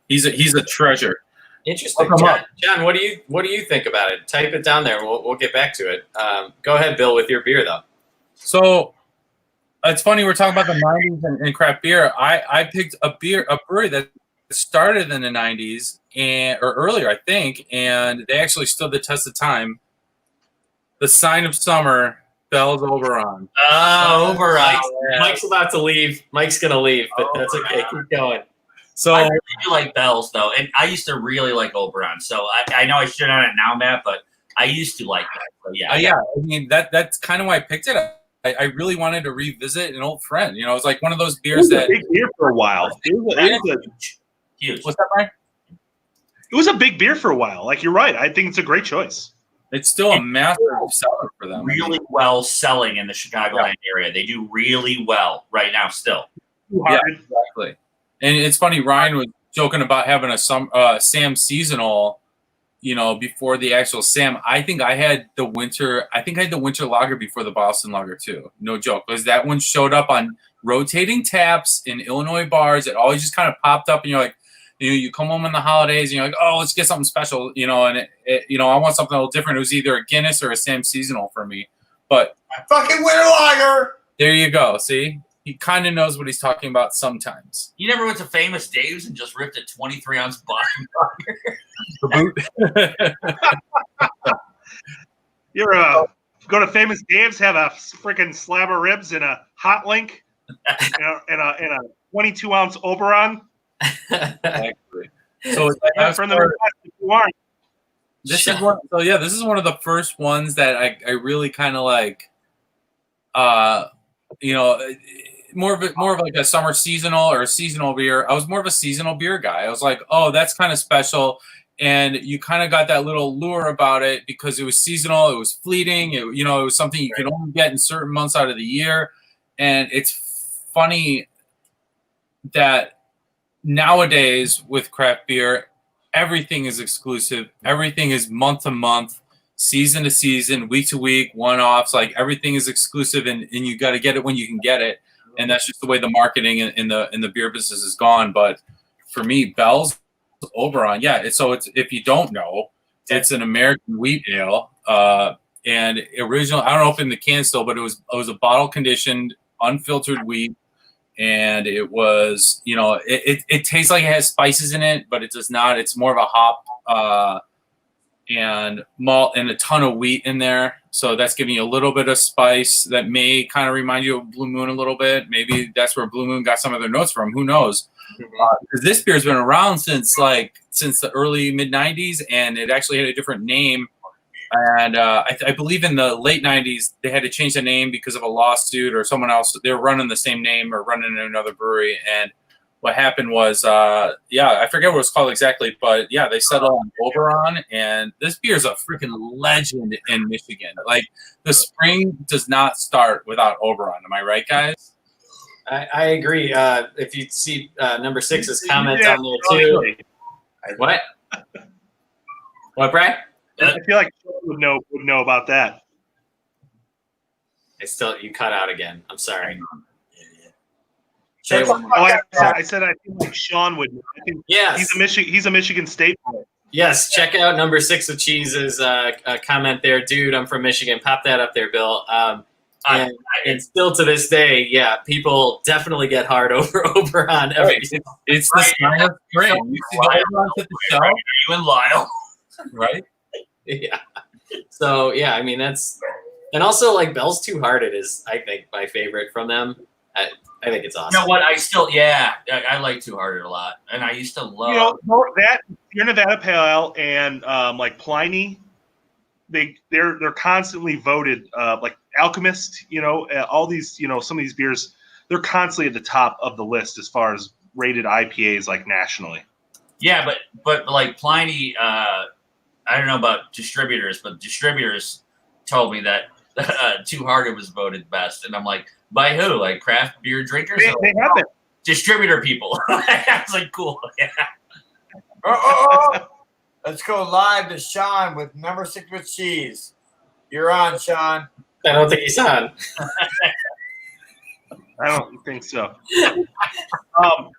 he's a treasure. Interesting, John. What do you think about it? Type it down there. We'll get back to it. Go ahead, Bill, with your beer though. So it's funny we're talking about the '90s and craft beer. I picked a brewery that started in the '90s or earlier, I think, and they actually stood the test of time. The Sign of Summer, Bell's Oberon. Oh, Oberon. Mike's about to leave. Mike's gonna leave, but that's okay. Keep going. So I really do like Bell's though, and I used to really like Oberon. So I know I shit on it now, Matt, but I used to like that. So yeah, yeah. I mean that's kind of why I picked it. I really wanted to revisit an old friend. It was like one of those beers that big beer for a while. huge. What's that, Brian? It was a big beer for a while. Like, you're right. I think it's a great choice. It's still a massive seller for them. Really well selling in the Chicagoland area. They do really well right now still. Yeah, exactly. And it's funny, Ryan was joking about having a Sam seasonal, before the actual Sam. I think I had the winter lager before the Boston lager too. No joke. Because that one showed up on rotating taps in Illinois bars. It always just kind of popped up and you're like, You come home in the holidays and you're like, oh, let's get something special, and I want something a little different. It was either a Guinness or a Sam Seasonal for me, but Fucking winter lager. there you go. See, he kind of knows what he's talking about sometimes. You never went to Famous Dave's and just ripped a 23-ounce Boston lager? You're go to Famous Dave's, have a freaking slab of ribs and a hot link, and a 22-ounce Oberon. Exactly. So From the Midwest, if you want. this is one. So yeah, this is one of the first ones that I really kind of like. More of like a summer seasonal or a seasonal beer. I was more of a seasonal beer guy. I was like, oh, that's kind of special. And you kind of got that little lure about it because it was seasonal. It was fleeting. It was something you could only get in certain months out of the year. And it's funny that nowadays with craft beer, everything is exclusive. Everything is month to month, season to season, week to week, one-offs. Like everything is exclusive, and you got to get it when you can get it. And that's just the way the marketing in the beer business is gone. But for me, Bell's Oberon, it's if you don't know, it's an American wheat ale. And original, I don't know if in the can still, but it was a bottle conditioned, unfiltered wheat. And it was, it tastes like it has spices in it, but it does not. It's more of a hop and malt and a ton of wheat in there. So that's giving you a little bit of spice that may kind of remind you of Blue Moon a little bit. Maybe that's where Blue Moon got some of their notes from. Who knows? Because this beer's been around since the early mid-90s, and it actually had a different name. And I believe in the late 90s, they had to change the name because of a lawsuit or someone else. They were running the same name or running in another brewery. And what happened was, I forget what it was called exactly, but yeah, they settled on Oberon. And this beer is a freaking legend in Michigan. Like the spring does not start without Oberon. Am I right, guys? I agree. If you see number 6's comment on there too. What? What, Brad? I feel like Sean would know about that. You cut out again. I'm sorry. I said I feel like Sean would know. I think Yes. he's a Michigan State boy. Yes, check out number 6 of Cheese's comment there. Dude, I'm from Michigan. Pop that up there, Bill. And still to this day, people definitely get hard over Oberon. It's the sign of spring. You see the Oberon at the show? You and Lyle. Right? Yeah. So, I mean, that's – and also, like, Bell's Two Hearted is, I think, my favorite from them. I think it's awesome. You know what? I like Two Hearted a lot. And I used to love – that Sierra Nevada Pale Ale and like Pliny, they're constantly voted like Alchemist, all these, some of these beers, they're constantly at the top of the list as far as rated IPAs like nationally. Yeah, but like Pliny, I don't know about distributors, but distributors told me that Two Hearted was voted best, and I'm like, by who? Like craft beer drinkers? They have it. Distributor people. I was like, cool. Yeah. Let's go live to Sean with number 6 with Cheese. You're on, Sean. I don't think he's on. I don't think so. One of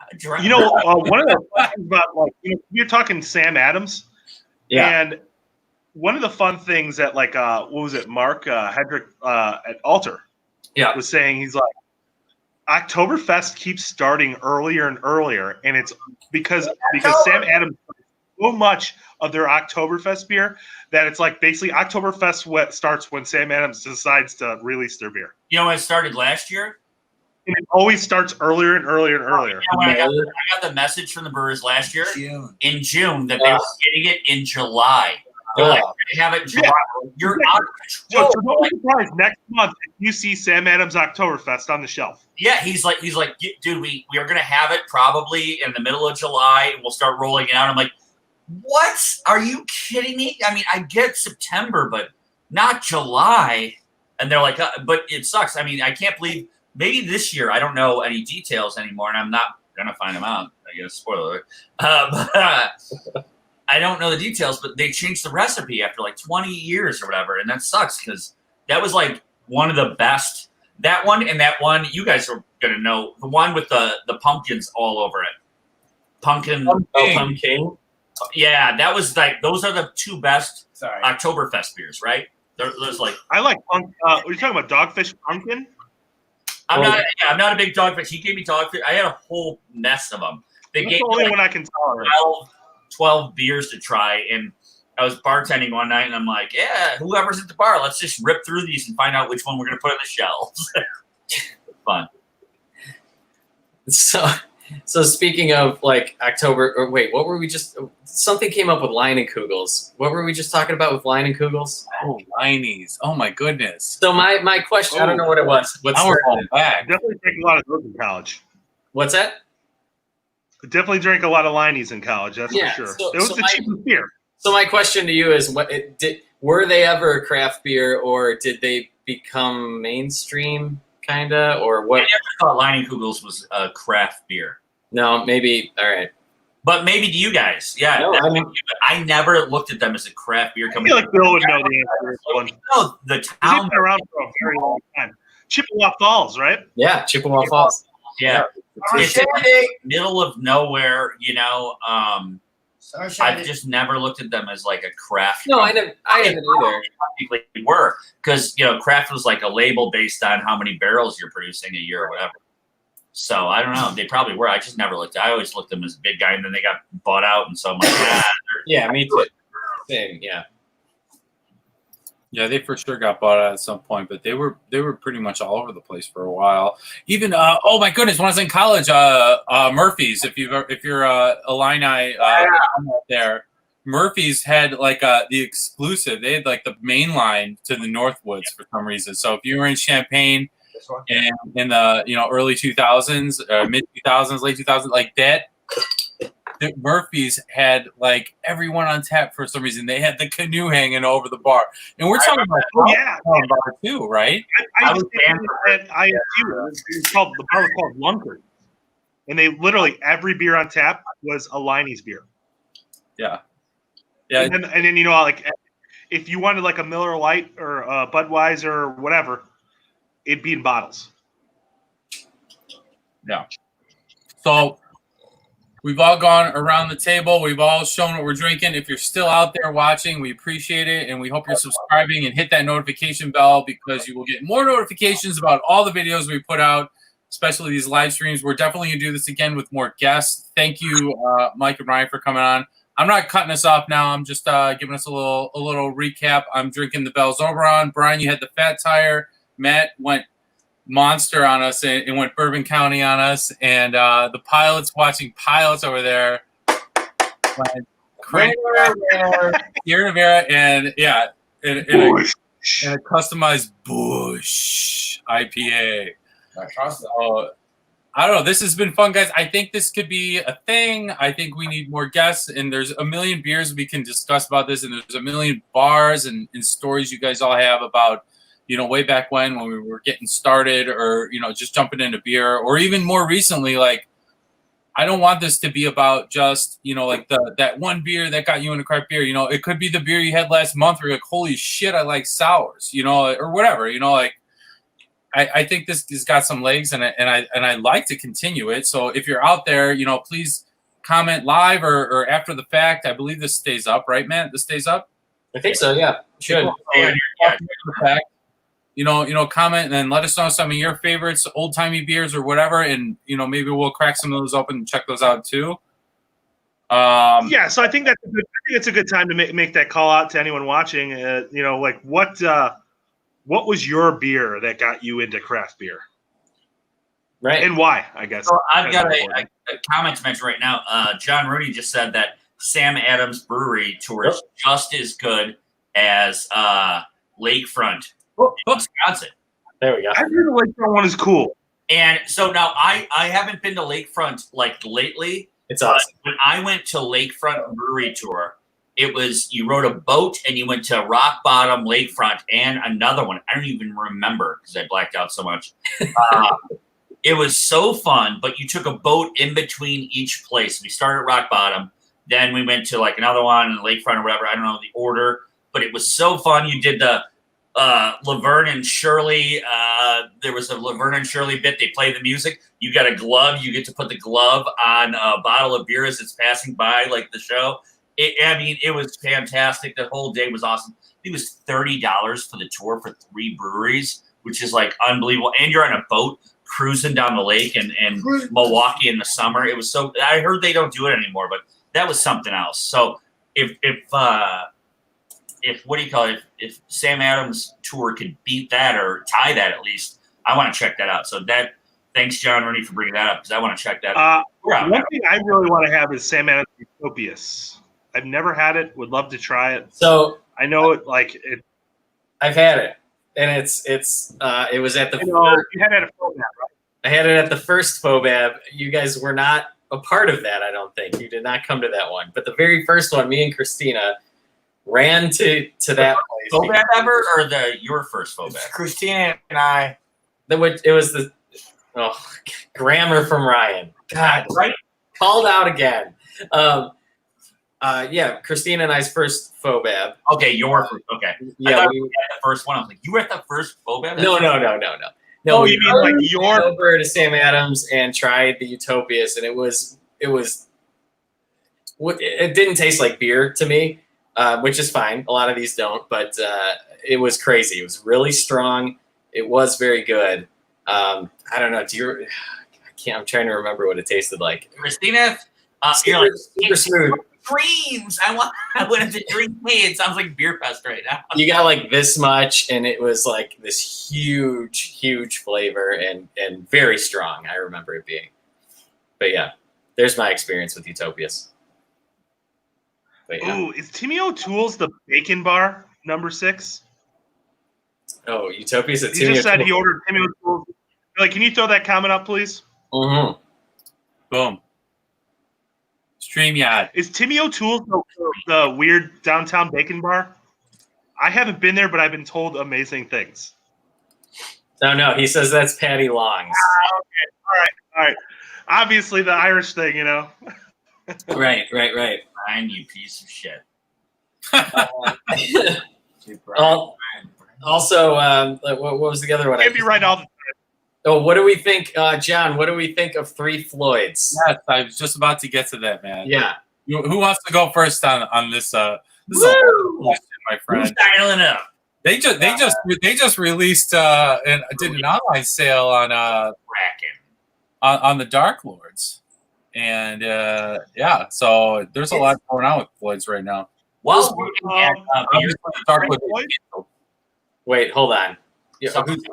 the things about, like, you're talking Sam Adams. Yeah. And one of the fun things that, like, what was it, Mark Hedrick at Alter was saying, he's like, Oktoberfest keeps starting earlier and earlier, and it's because Sam Adams so much of their Oktoberfest beer that it's like basically Oktoberfest starts when Sam Adams decides to release their beer. You know when it started last year? And it always starts earlier and earlier and earlier. I got the message from the brewers last year in June that they were getting it in July. They're like, we have it in July. You're out of control. So don't be surprised next month if you see Sam Adams Oktoberfest on the shelf. Yeah, he's like, dude, we are gonna have it probably in the middle of July, and we'll start rolling it out. I'm like, what? Are you kidding me? I mean, I get September, but not July. And they're like, but it sucks. I mean, I can't believe maybe this year. I don't know any details anymore, and I'm not gonna find them out. I guess spoiler alert. I don't know the details, but they changed the recipe after like 20 years or whatever, and that sucks because that was like one of the best. That one and that one, you guys are gonna know the one with the pumpkins all over it. Pumpkin. Pumpkin. Yeah, that was like those are the two best Sorry. Oktoberfest beers, right? There's like I like punk. Are you talking about Dogfish Pumpkin? I'm not a big Dogfish. He gave me Dogfish. I had a whole mess of them. They That's gave the me only like one I can tolerate. 12 beers to try, and I was bartending one night, and I'm like, yeah, whoever's at the bar, let's just rip through these and find out which one we're gonna put on the shelves. Fun. So speaking of like October, or wait, what were we just? Something came up with Leinenkugels. What were we just talking about with Leinenkugels? Oh, Liney's. Oh my goodness. So my question, I don't know what it was. Now we're going back. Definitely drank a lot of those in college. What's that? Definitely drank a lot of Liney's in college. That's Yeah, for sure. so- It was so the my- cheapest beer. So my question to you is, were they ever a craft beer, or did they become mainstream, kinda, or I what? never thought Leinenkugels was a craft beer, No, maybe. All right. but maybe to you guys, yeah. No, I mean, I never looked at them as a craft beer I company. feel like Bill would know the answer to this one. No, the They've town, been around for a very long time. Chippewa Falls, right? yeah, Chippewa Falls. yeah, it's in the Shandy. middle of nowhere. Sorry, I've Shandy. just never looked at them as like a craft. No, company. I haven't either. Technically were, because craft was like a label based on how many barrels you're producing a year or whatever. So I don't know. They probably were. I just never looked. I always looked at them as a big guy, and then they got bought out, and so I'm like, Yeah, me too. Same. Yeah. Yeah, they for sure got bought out at some point, but they were pretty much all over the place for a while. Even oh my goodness, when I was in college, Murphy's. If you're a Illini out there, Murphy's had like the exclusive. They had like the main line to the Northwoods for some reason. So if you were in Champaign This one. and in the early 2000s, mid 2000s, late 2000s, like that. The Murphy's had like everyone on tap for some reason. They had the canoe hanging over the bar, and we're talking about Yeah. bar too, right? I was was at ISU. It was called, the bar was called Lunker. And they literally, every beer on tap was a Liney's beer. Yeah. And then like, if you wanted like a Miller Lite or a Budweiser or whatever, it'd be in bottles. So we've all gone around the table. We've all shown what we're drinking. If you're still out there watching, we appreciate it, and we hope you're subscribing and hit that notification bell because you will get more notifications about all the videos we put out, especially these live streams. We're definitely going to do this again with more guests. Thank you, Mike and Ryan, for coming on. I'm not cutting us off now. I'm just giving us a little recap. I'm drinking the Bell's Oberon. Brian, you had the Fat Tire. Matt went monster on us and went Bourbon County on us. And the pilots watching pilots over there went crank Sierra Nevada and yeah, and a customized Bush IPA. So, I don't know. This has been fun, guys. I think this could be a thing. I think we need more guests, and there's a million beers we can discuss about this, and there's a million bars and stories you guys all have about, way back when we were getting started, or just jumping into beer, or even more recently. Like, I don't want this to be about just like that one beer that got you into craft beer. It could be the beer you had last month, where you're like, holy shit, I like sours, or whatever. Like. I think this has got some legs, and I like to continue it. So if you're out there, please comment live or after the fact. I believe this stays up, right, Matt? This stays up. I think so. Yeah. Should. Yeah. After the fact, comment and then let us know some of your favorites, old timey beers or whatever, and maybe we'll crack some of those open and check those out too. Yeah, so I think it's a good time to make that call out to anyone watching. Like what was your beer that got you into craft beer? Right. And why, I guess. So I've got a comment to mention right now. John Rooney just said that Sam Adams Brewery tour is just as good as Lakefront, Wisconsin. There we go. I heard the Lakefront one is cool. And so now I haven't been to Lakefront like lately. It's awesome. When I went to Lakefront Brewery tour, it was you rode a boat and you went to Rock Bottom, Lakefront, and another one. I don't even remember because I blacked out so much. It was so fun, but you took a boat in between each place. We started at Rock Bottom, then we went to like another one, Lakefront or whatever. I don't know the order, but it was so fun. You did Laverne and Shirley. There was a Laverne and Shirley bit. They play the music. You got a glove. You get to put the glove on a bottle of beer as it's passing by, like the show. It was fantastic. The whole day was awesome. It was $30 for the tour for 3 breweries, which is like unbelievable. And you're on a boat cruising down the lake in Milwaukee in the summer. It was so. I heard they don't do it anymore, but that was something else. So if what do you call it? If Sam Adams' tour could beat that or tie that at least, I want to check that out. So thanks, John Rooney, for bringing that up because I want to check that out. One thing I really want to have is Sam Adams' Utopias. I've never had it. Would love to try it. So I know it like it. I've had it, and it was at the. You had it at a FOBAB, right? I had it at the first FOBAB. You guys were not a part of that, I don't think. You did not come to that one. But the very first one, me and Christina ran to that place. FOBAB ever or your first FOBAB? Christina and I. It was the grammar from Ryan. God, right? Called out again. Yeah, Christina and I's first FOBAB. Okay, your first. Okay. Yeah, I thought we were at the first one. I was like, you were at the first FOBAB? No. Oh, you mean like your over to Sam Adams and tried the Utopias, and it didn't taste like beer to me, which is fine. A lot of these don't, but it was crazy. It was really strong. It was very good. I don't know. I'm trying to remember what it tasted like. Christina, super smooth. Dreams. I wanted to drink me. It sounds like beer fest right now. You got like this much, and it was like this huge flavor and very strong. I remember it being. But yeah, there's my experience with Utopias. But yeah. Ooh, is Timmy O'Toole's the bacon bar number 6? Oh, Utopias at He Timmy just said O'Toole. he ordered Timmy O'Toole's. Like, can you throw that comment up, please? Mm-hmm. Boom. StreamYard. Is Timmy O'Toole's the weird downtown bacon bar? I haven't been there, but I've been told amazing things. No, he says that's Patty Long's. Okay. All right. Obviously, the Irish thing, you know. Right. Brian, you piece of shit. Also, what was the other one? Can't be right all the time. Oh, what do we think, John? What do we think of 3 Floyds? Yes, I was just about to get to that, man. Yeah. Who wants to go first on this? This is a question, my friend. Who's dialing up? They just released and did an online sale on the Dark Lords, and yeah, so there's a lot going on with Floyd's right now. While looking at Obviously, the Dark Lords. Wait, hold on.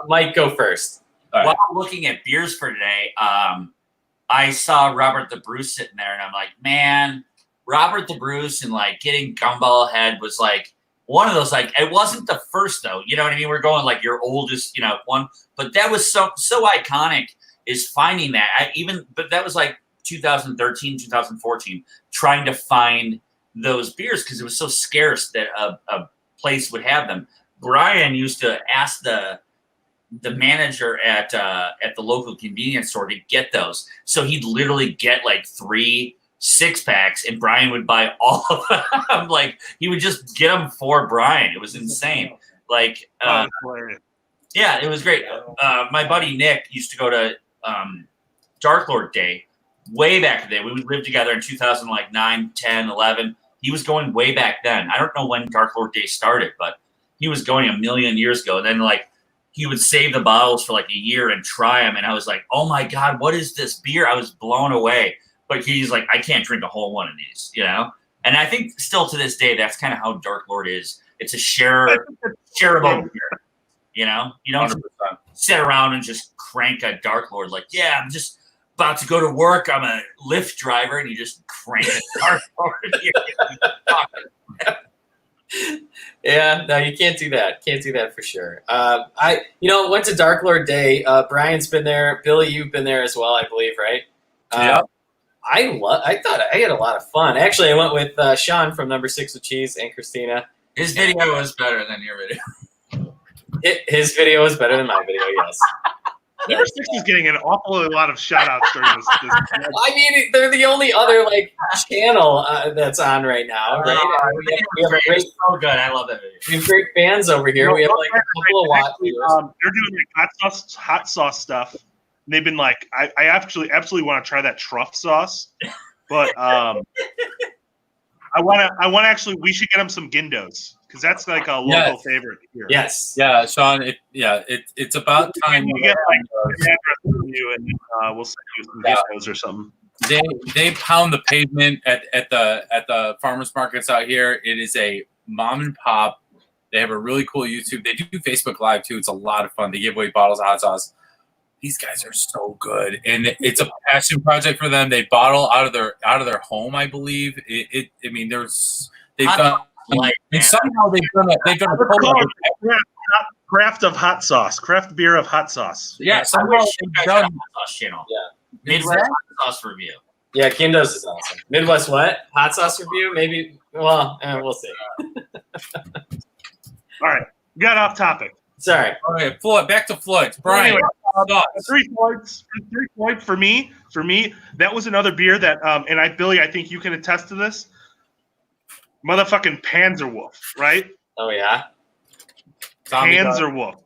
Mike, go first. All right. While looking at beers for today, I saw Robert the Bruce sitting there, and I'm like, man, Robert the Bruce and like getting Gumball Head was like one of those, like, it wasn't the first though, you know what I mean? We're going like your oldest, one, but that was so iconic is finding that. But that was like 2013, 2014, trying to find those beers because it was so scarce that a place would have them. Brian used to ask the manager at the local convenience store to get those. So he'd literally get like 3 6-packs and Brian would buy all of them. Like he would just get them for Brian. It was insane. Like, yeah, it was great. My buddy Nick used to go to Dark Lord Day way back in the day. We lived together in 2009, 10, 11. He was going way back then. I don't know when Dark Lord Day started, but he was going a million years ago. And then like, he would save the bottles for like a year and try them. And I was like, oh my God, what is this beer? I was blown away. But he's like, I can't drink a whole one of these, And I think still to this day, that's kind of how Dark Lord is. It's a shareable beer, You don't 100%. sit around and just crank a Dark Lord like, yeah, I'm just about to go to work. I'm a Lyft driver. And you just crank a Dark Lord. Yeah, no, you can't do that. Can't do that for sure. I went to Dark Lord Day. Brian's been there. Billy, you've been there as well, I believe, right? Yeah. I thought I had a lot of fun. Actually, I went with Sean from Number 6 with Cheese and Christina. His video was better than your video. His video was better than my video, yes. Number 6 is getting an awful lot of shout-outs during this. I mean, they're the only other like channel that's on right now, right? We have great, so good. I love that video. we have great fans over here. We have like a couple of Actually, watch. they're doing like hot sauce stuff. And they've been like, I actually absolutely want to try that truff sauce, but I want to actually. We should get them some Gindos because that's like a local favorite here. Yes. Yeah, Sean. It's about time You get like an address from you, and we'll send you some Gindos or something. They pound the pavement at the farmers markets out here. It is a mom and pop. They have a really cool YouTube. They do Facebook Live too. It's a lot of fun. They give away bottles of hot sauce. These guys are so good, and it's a passion project for them. They bottle out of their home, I believe. I mean, they've done like, and somehow they've done a craft of hot sauce, craft beer of hot sauce. Yeah, somehow they've done a hot sauce channel. Yeah, Midwest hot sauce review. Yeah, Kindo's is awesome. Midwest what? Hot sauce review? Maybe. Well, we'll see. All right, got off topic. Sorry. All right, Floyd. Back to Floyd's. Brian. Anyway, three Floyds for me. For me, that was another beer that, and Billy, I think you can attest to this. Motherfucking Panzerwolf, right? Oh yeah. Panzerwolf.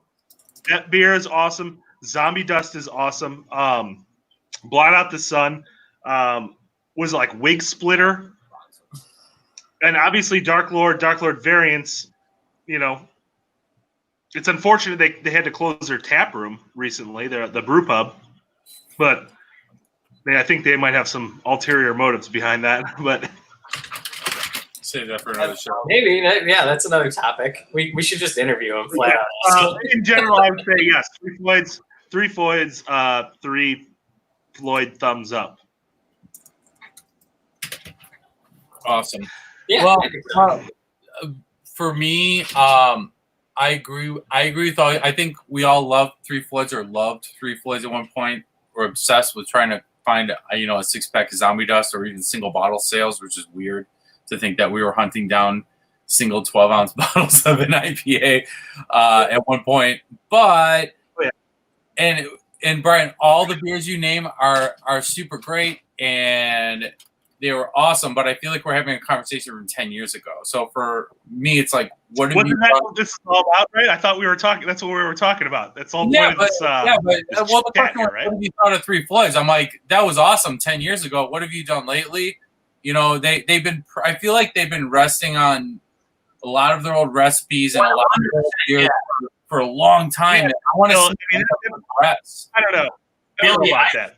That beer is awesome. Zombie Dust is awesome. Blot Out the Sun was like Wig Splitter, and obviously Dark Lord variants. You know, it's unfortunate they had to close their tap room recently, the brew pub, but I think they might have some ulterior motives behind that. But save that for another show. Maybe, yeah, that's another topic. We should just interview him flat out. In general, I would say yes. Three Floyds, 3 Floyd thumbs up. Awesome. Yeah. Well, for me, I agree with all. I think we all loved 3 Floyds or loved 3 Floyds at one point. We're obsessed with trying to find a 6-pack of Zombie Dust or even single bottle sales, which is weird to think that we were hunting down single 12-ounce bottles of an IPA at one point. But and Brian, all the beers you name are super great and they were awesome. But I feel like we're having a conversation from 10 years ago. So for me, it's like, Wasn't that what this is all about, right? I thought we were talking. That's what we were talking about. That's all. Yeah, but the question was, right? what have you thought of 3 Floyds? I'm like, that was awesome 10 years ago. What have you done lately? They've been. I feel like they've been resting on a lot of their old recipes and a lot of their old beers for a long time. Yeah. I want to see progress. I don't know. I don't know about that.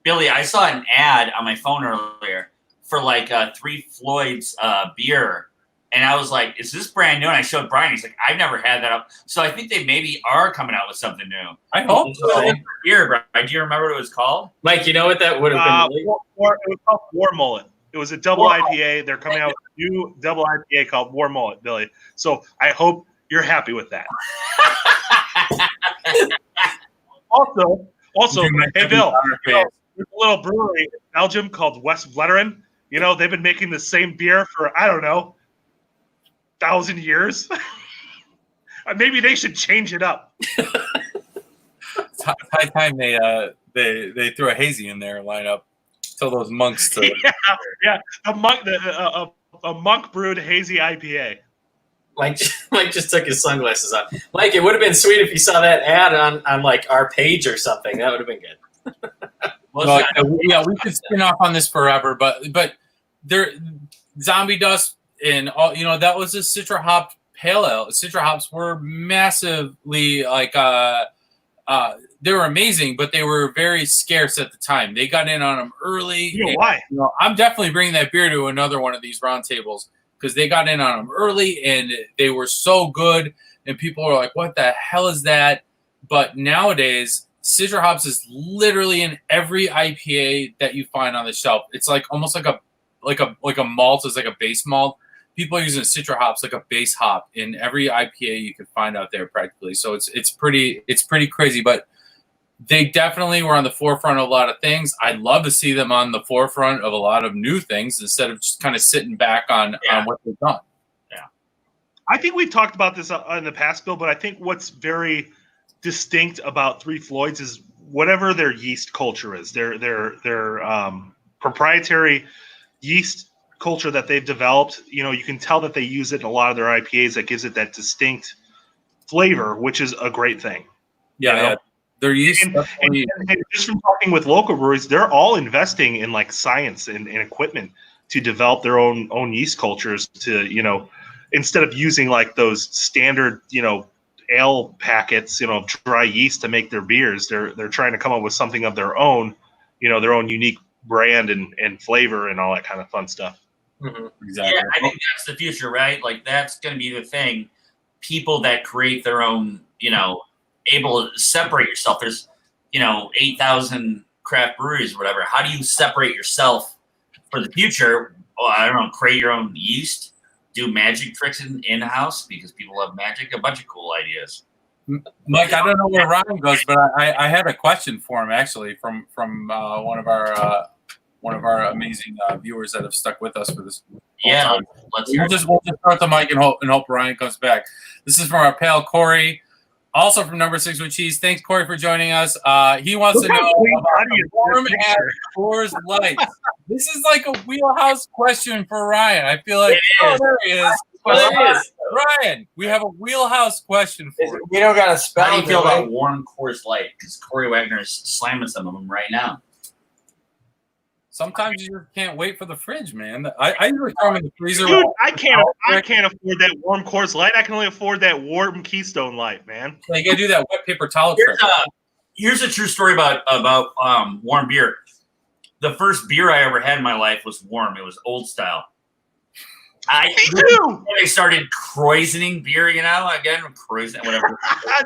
Billy, I saw an ad on my phone earlier for like 3 Floyd's beer. And I was like, is this brand new? And I showed Brian. He's like, I've never had that up. So I think they maybe are coming out with something new. I hope so. Beer, Brian. Do you remember what it was called? Mike, you know what that would have been? It was called War Mullet. It was a double IPA. They're coming out with a new double IPA called War Mullet, Billy. So I hope you're happy with that. Also, hey, Bill, there's a little brewery in Belgium called West Vleteren. They've been making the same beer for, I don't know, 1,000 years. Maybe they should change it up. It's high time they threw a hazy in their lineup. Tell those monks to yeah. A monk brewed hazy IPA. Mike just took his sunglasses off. Mike, it would have been sweet if you saw that ad on like our page or something. That would have been good. We could spin off on this forever, but there, Zombie Dust and all. That was a Citra hop pale ale. Citra hops were massively they were amazing, but they were very scarce at the time. They got in on them early. Why? I'm definitely bringing that beer to another one of these roundtables because they got in on them early and they were so good. And people were like, "What the hell is that?" But nowadays, Citra hops is literally in every IPA that you find on the shelf. It's like almost like a malt is like a base malt. People are using Citra hops like a base hop in every IPA you can find out there practically. So it's pretty crazy, but they definitely were on the forefront of a lot of things. I'd love to see them on the forefront of a lot of new things instead of just kind of sitting back on what they've done. Yeah. I think we've talked about this in the past, Bill, but I think what's very distinct about 3 Floyds is whatever their yeast culture is, their proprietary yeast culture that they've developed. You can tell that they use it in a lot of their IPAs. That gives it that distinct flavor, which is a great thing. Yeah. They're yeast. And just from talking with local breweries, they're all investing in like science and equipment to develop their own yeast cultures to, instead of using like those standard, ale packets, of dry yeast to make their beers. They're trying to come up with something of their own, their own unique brand and flavor and all that kind of fun stuff. Mm-hmm. Exactly. Yeah, I think that's the future, right? Like that's going to be the thing. People that create their own, able to separate yourself. There's, 8,000 craft breweries or whatever. How do you separate yourself for the future? Oh, I don't know. Create your own yeast. Do magic tricks in-house because people love magic. A bunch of cool ideas. Mike, I don't know where Ryan goes, but I had a question for him actually from one of our amazing viewers that have stuck with us for this. Yeah, let's hear We'll just start the mic and hope Ryan comes back. This is from our pal Corey, also from Number 6 with Cheese. Thanks, Corey, for joining us. He wants to know about the warm ass Coors Light. This is like a wheelhouse question for Ryan. I feel like there he is. Ryan, we have a wheelhouse question for you. We don't got to spell. How do you feel about warm Coors Light? Because Corey Wagner is slamming some of them right now. Sometimes you just can't wait for the fridge, man. I usually throw them in the freezer. Dude, I can't afford that warm Coors Light. I can only afford that warm Keystone Light, man. So you gotta do that wet paper towel trick. Here's a true story about warm beer. The first beer I ever had in my life was warm. It was old style. Me too. I started croisening beer, croisening, whatever.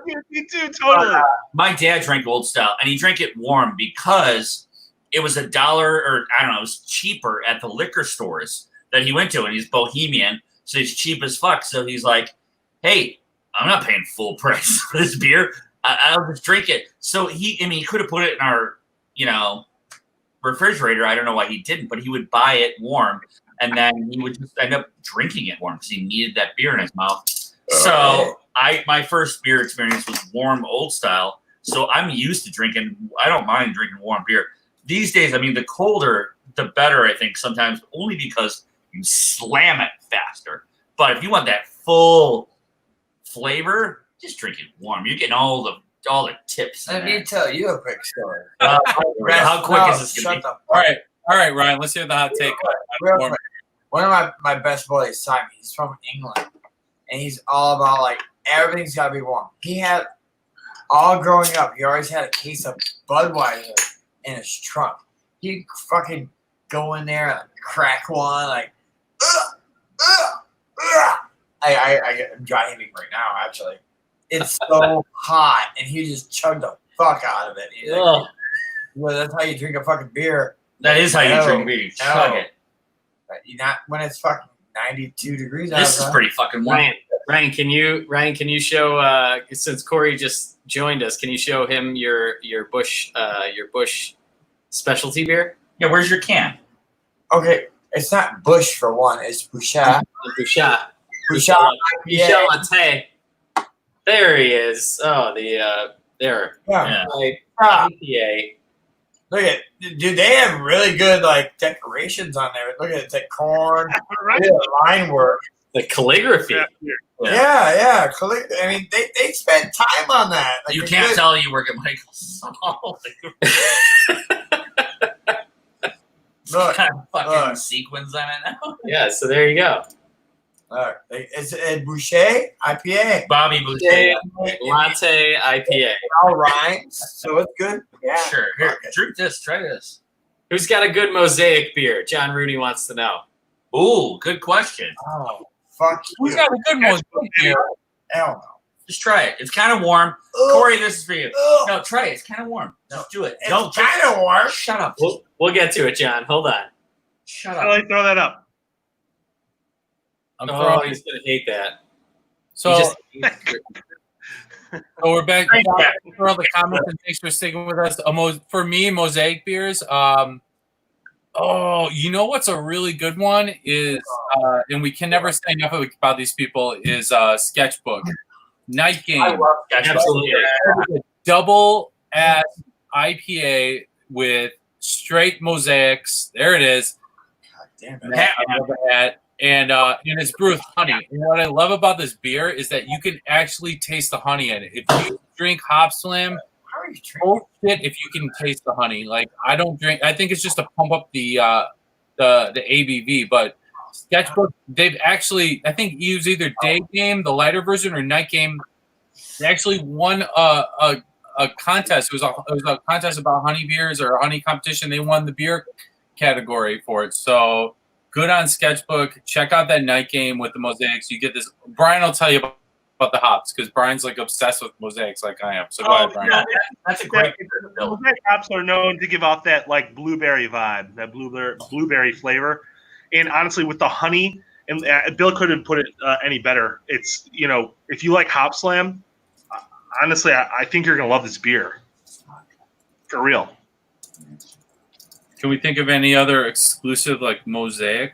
Dude, me too, totally. My dad drank old style, and he drank it warm because it was $1, or I don't know, it was cheaper at the liquor stores that he went to, and he's bohemian, so he's cheap as fuck. So he's like, hey, I'm not paying full price for this beer. I'll just drink it. So he could have put it in our, refrigerator. I don't know why he didn't, but he would buy it warm, and then he would just end up drinking it warm because he needed that beer in his mouth. So my first beer experience was warm old style. So I'm used to drinking. I don't mind drinking warm beer. These days, the colder, the better, I think, sometimes, only because you slam it faster. But if you want that full flavor, just drink it warm. You're getting all the tips. Let me tell you a quick story. How quick is this going to be? All right, Ryan, let's hear the hot take. One of my best buddies, Simon, he's from England, and he's all about, like, everything's got to be warm. He had, all growing up, he always had a case of Budweiser in his trunk. He'd fucking go in there and crack one, like, I'm dry heaving right now, actually. It's so hot, and he just chugged the fuck out of it. He's like, well, that's how you drink a fucking beer. That is how you drink beer. You chug it. But not when it's fucking 92 degrees This is pretty fucking warm. Ryan, can you show since Corey just joined us, can you show him your Bush specialty beer? Yeah, where's your can? Okay, it's not Bush for one. It's Bouchard. Bouchard latte. There he is. Oh, there. Yeah. IPA. Look at, dude. They have really good like decorations on there. Look at it, like corn, line work, the calligraphy. Yeah. I mean, they spent time on that. Like, you can't tell you work at Michael's. Look, kind of fucking sequins on it now. Yeah, so there you go. It's a Boucher IPA. Bobby Boucher latte IPA. It all rhymes, so it's good. Yeah. Sure. Here, drink this. Try this. Who's got a good mosaic beer? John Rooney wants to know. Ooh, good question. Oh, fuck. Who's got a good mosaic beer? Hell no. Just try it. It's kind of warm. Ugh. Corey, this is for you. Ugh. No, try it. It's kind of warm. Just do it. It's Don't kind of warm. Shut up. We'll get to it, John. Hold on. Shut How up. do I throw that up? I'm Oh, throwing. he's gonna hate that. So we're back. For all the comments, and thanks for sticking with us. For me, mosaic beers. You know what's a really good one is, and we can never say enough about these people, is Sketchbook. Night Game. I love Absolutely. Double ass IPA with straight mosaics. There it is. God damn it. Matt, I love that. And it's brewed with honey. And what I love about this beer is that you can actually taste the honey in it. If you drink Hop Slam, How are you drinking? oh shit! If you can taste the honey, like I don't drink. I think it's just to pump up the ABV. But Sketchbook, they've actually, I think, used either Day Game, the lighter version, or Night Game. They actually won a contest. It was a contest about honey beers or a honey competition. They won the beer category for it. So good on Sketchbook. Check out that Night Game with the mosaics. You get this. Brian will tell you about the hops because Brian's like obsessed with mosaics like I am. So go ahead, Brian. Yeah, that's a great. Mosaic hops are known to give off that like blueberry vibe, that blueberry flavor. And honestly, with the honey, and Bill couldn't put it any better. It's, if you like Hop Slam, honestly, I think you're gonna love this beer. For real. Can we think of any other exclusive like mosaic?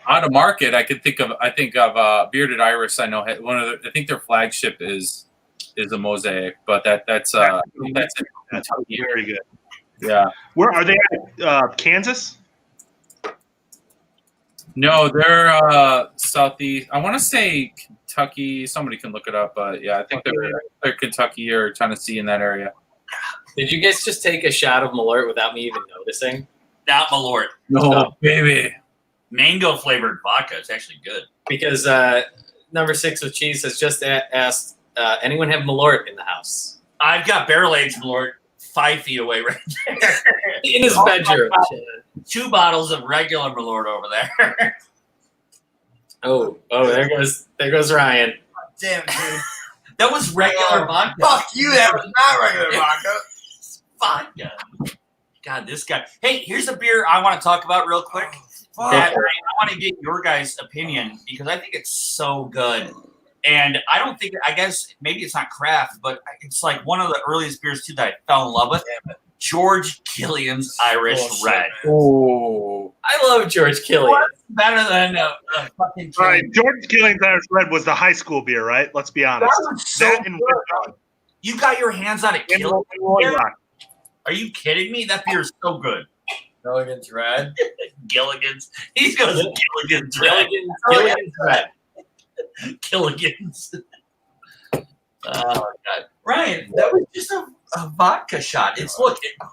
Out of market, I think of Bearded Iris. I know I think their flagship is a mosaic, but that's very good. Yeah. Where are they at? Kansas? No, they're southeast. I want to say Kentucky. Somebody can look it up, but yeah, I think they're Kentucky or Tennessee in that area. Did you guys just take a shot of Malort without me even noticing? Not Malort. No, baby. Mango flavored vodka. It's actually good. Because number 6 with cheese has just asked, anyone have Malort in the house? I've got barrel aged Malort 5 feet away right there. In his bedroom. 2 bottles of regular Malort over there. Oh, there goes Ryan. Damn, dude. That was regular vodka. Fuck you, that was not regular vodka. Vodka. God, this guy. Hey, here's a beer I want to talk about real quick. That, I want to get your guys' opinion because I think it's so good. And I guess maybe it's not craft, but it's like one of the earliest beers too that I fell in love with. George Killian's Irish Red. Oh, I love George Killian. What's better than a fucking All right, George Killian's Irish Red was the high school beer, right? Let's be honest. That was so That and good. You got your hands on a Killian? Are you kidding me? That beer is so good. Gilligan's Red. Gilligan's. He goes Gilligan's Red. Gilligan's Red. Gilligan's. Oh, God. Ryan, that was just a vodka shot.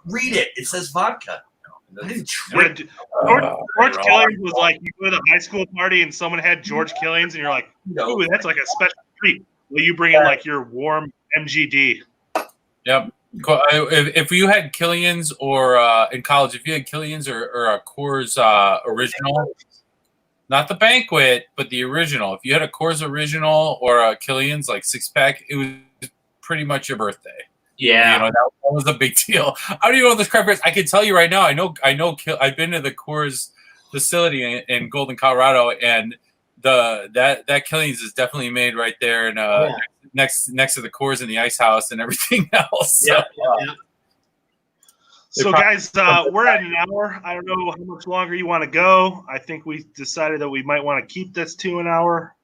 Read it. It says vodka. I didn't trick. George Killian's was like you go to the high school party and someone had George Killian's and you're like, ooh, that's like a special treat. Will you bring in like your warm MGD? Yep. If you had Killian's or in college, if you had Killian's or a Coors original, not the banquet, but the original. If you had a Coors original or a Killian's like 6-pack, it was pretty much your birthday. Yeah, that was a big deal. I don't even know this craft beers. I can tell you right now. I know. I've been to the Coors facility in Golden, Colorado, and that Killian's is definitely made right there, and next to the Coors and the Ice House and everything else. Yeah. So guys, we're at an hour. I don't know how much longer you want to go. I think we decided that we might want to keep this to an hour.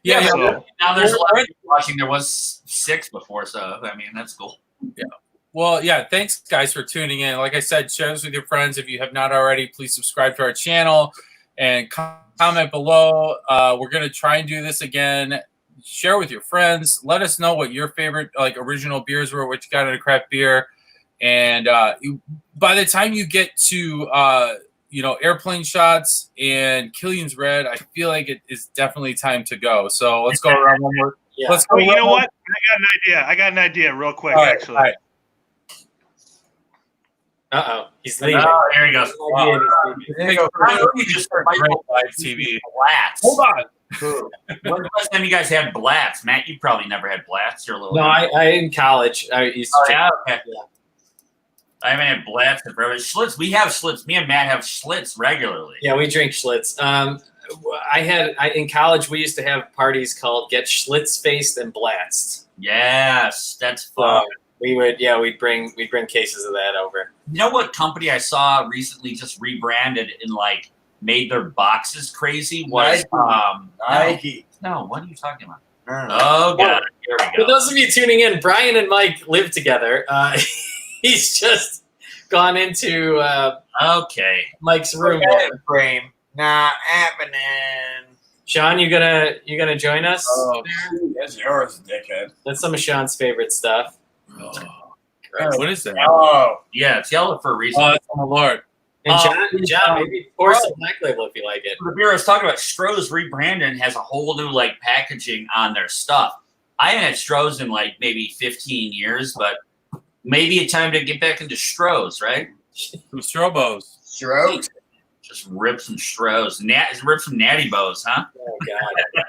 Yeah. So, now there's a lot of people watching. There was 6 before, so I mean that's cool. Yeah. Well, yeah. Thanks, guys, for tuning in. Like I said, share this with your friends. If you have not already, please subscribe to our channel and comment below. We're gonna try and do this again. Share with your friends. Let us know what your favorite original beers were, what you got in a craft beer. And by the time you get to Airplane Shots and Killian's Red, I feel like it is definitely time to go. So let's go around one more. Yeah. Let's go. you know what? I got an idea real quick, actually. All right. He's leaving. Oh, there he goes. Wow. Just Live TV. Blats. Hold on. When's the last time you guys had Blats? Matt, you probably never had Blats. You're a little. No, I in college. I used to. Okay. I haven't had Blats in forever. Schlitz, we have Schlitz. Me and Matt have Schlitz regularly. Yeah, we drink Schlitz. In college, we used to have parties called Get Schlitz Faced and Blatzed. Yes, that's fun. We'd bring cases of that over. You know what company I saw recently just rebranded and made their boxes crazy was Nike. No, what are you talking about? No. Oh god, There we For go. those of you tuning in, Brian and Mike live together. He's just gone into Okay. Mike's room. Frame. Not happening. Sean, you gonna join us? Oh, that's yours, dickhead. That's some of Sean's favorite stuff. Oh, what is that? Oh, Yeah, it's yellow for a reason. Oh, that's on the Lord. And Oh, John, maybe pour some Black Label if you like it. The beer I was talking about, Stroh's rebranding has a whole new like packaging on their stuff. I haven't had Stroh's in like maybe 15 years, but maybe a time to get back into Stroh's, right? Some Strobos. stroke. Just rip some Stroh's. Rip some Natty Bows, huh? Oh God.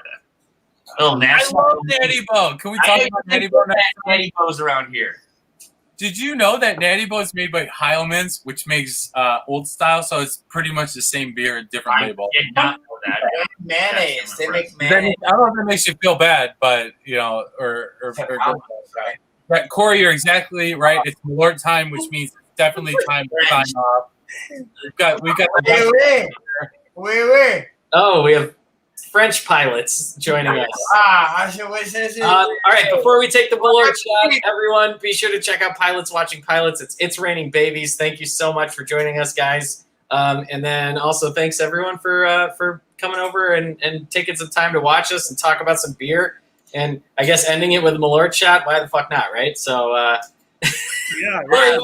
Oh, I national. love Natty Bo. Can we talk about Natty Bo next time? Natty Bows around here. Did you know that Natty Bo is made by Heilmann's, which makes old style, so it's pretty much the same beer, different I label. did not know that. Mayonnaise. They make That mayonnaise. means- I don't know if that makes you feel bad, but you know, or Right? right, Corey, you're exactly right. It's Malort time, which means it's definitely time to sign off. We've got the Wait. Oh, we have French pilots joining us. I should wish this. All right, before we take the Malort shot, everyone, be sure to check out Pilots Watching Pilots. It's raining babies. Thank you so much for joining us, guys. And then also thanks everyone for coming over and taking some time to watch us and talk about some beer. And I guess ending it with a Malort shot. Why the fuck not, right? So Yeah, right.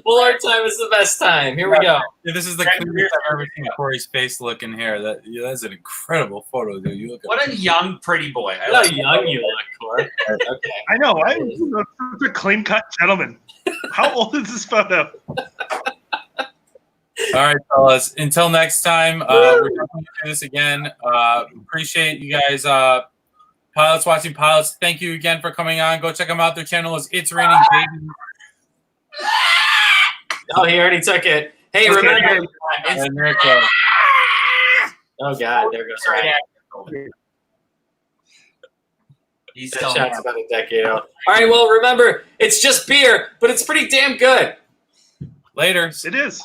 Malort time is the best time. Here we go. Yeah, this is the cleanest I've ever seen Corey's face look in here. That's an incredible photo, dude. You look at What a young, pretty boy. I Look like how young you look, Corey. Okay. I know. I'm such a clean-cut gentleman. How old is this photo? All right, fellas. Until next time, we're going to do this again. Appreciate you guys. Pilots Watching Pilots. Thank you again for coming on. Go check them out. Their channel is It's Raining Baby. Oh, he already took it. Hey, Okay. remember. And there it goes. Oh God, there goes Ryan. He's That still shot's about a decade old. All right, well, remember, it's just beer, but it's pretty damn good. Later. It is.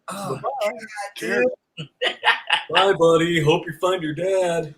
Oh, Cheers. Bye, buddy. Hope you find your dad.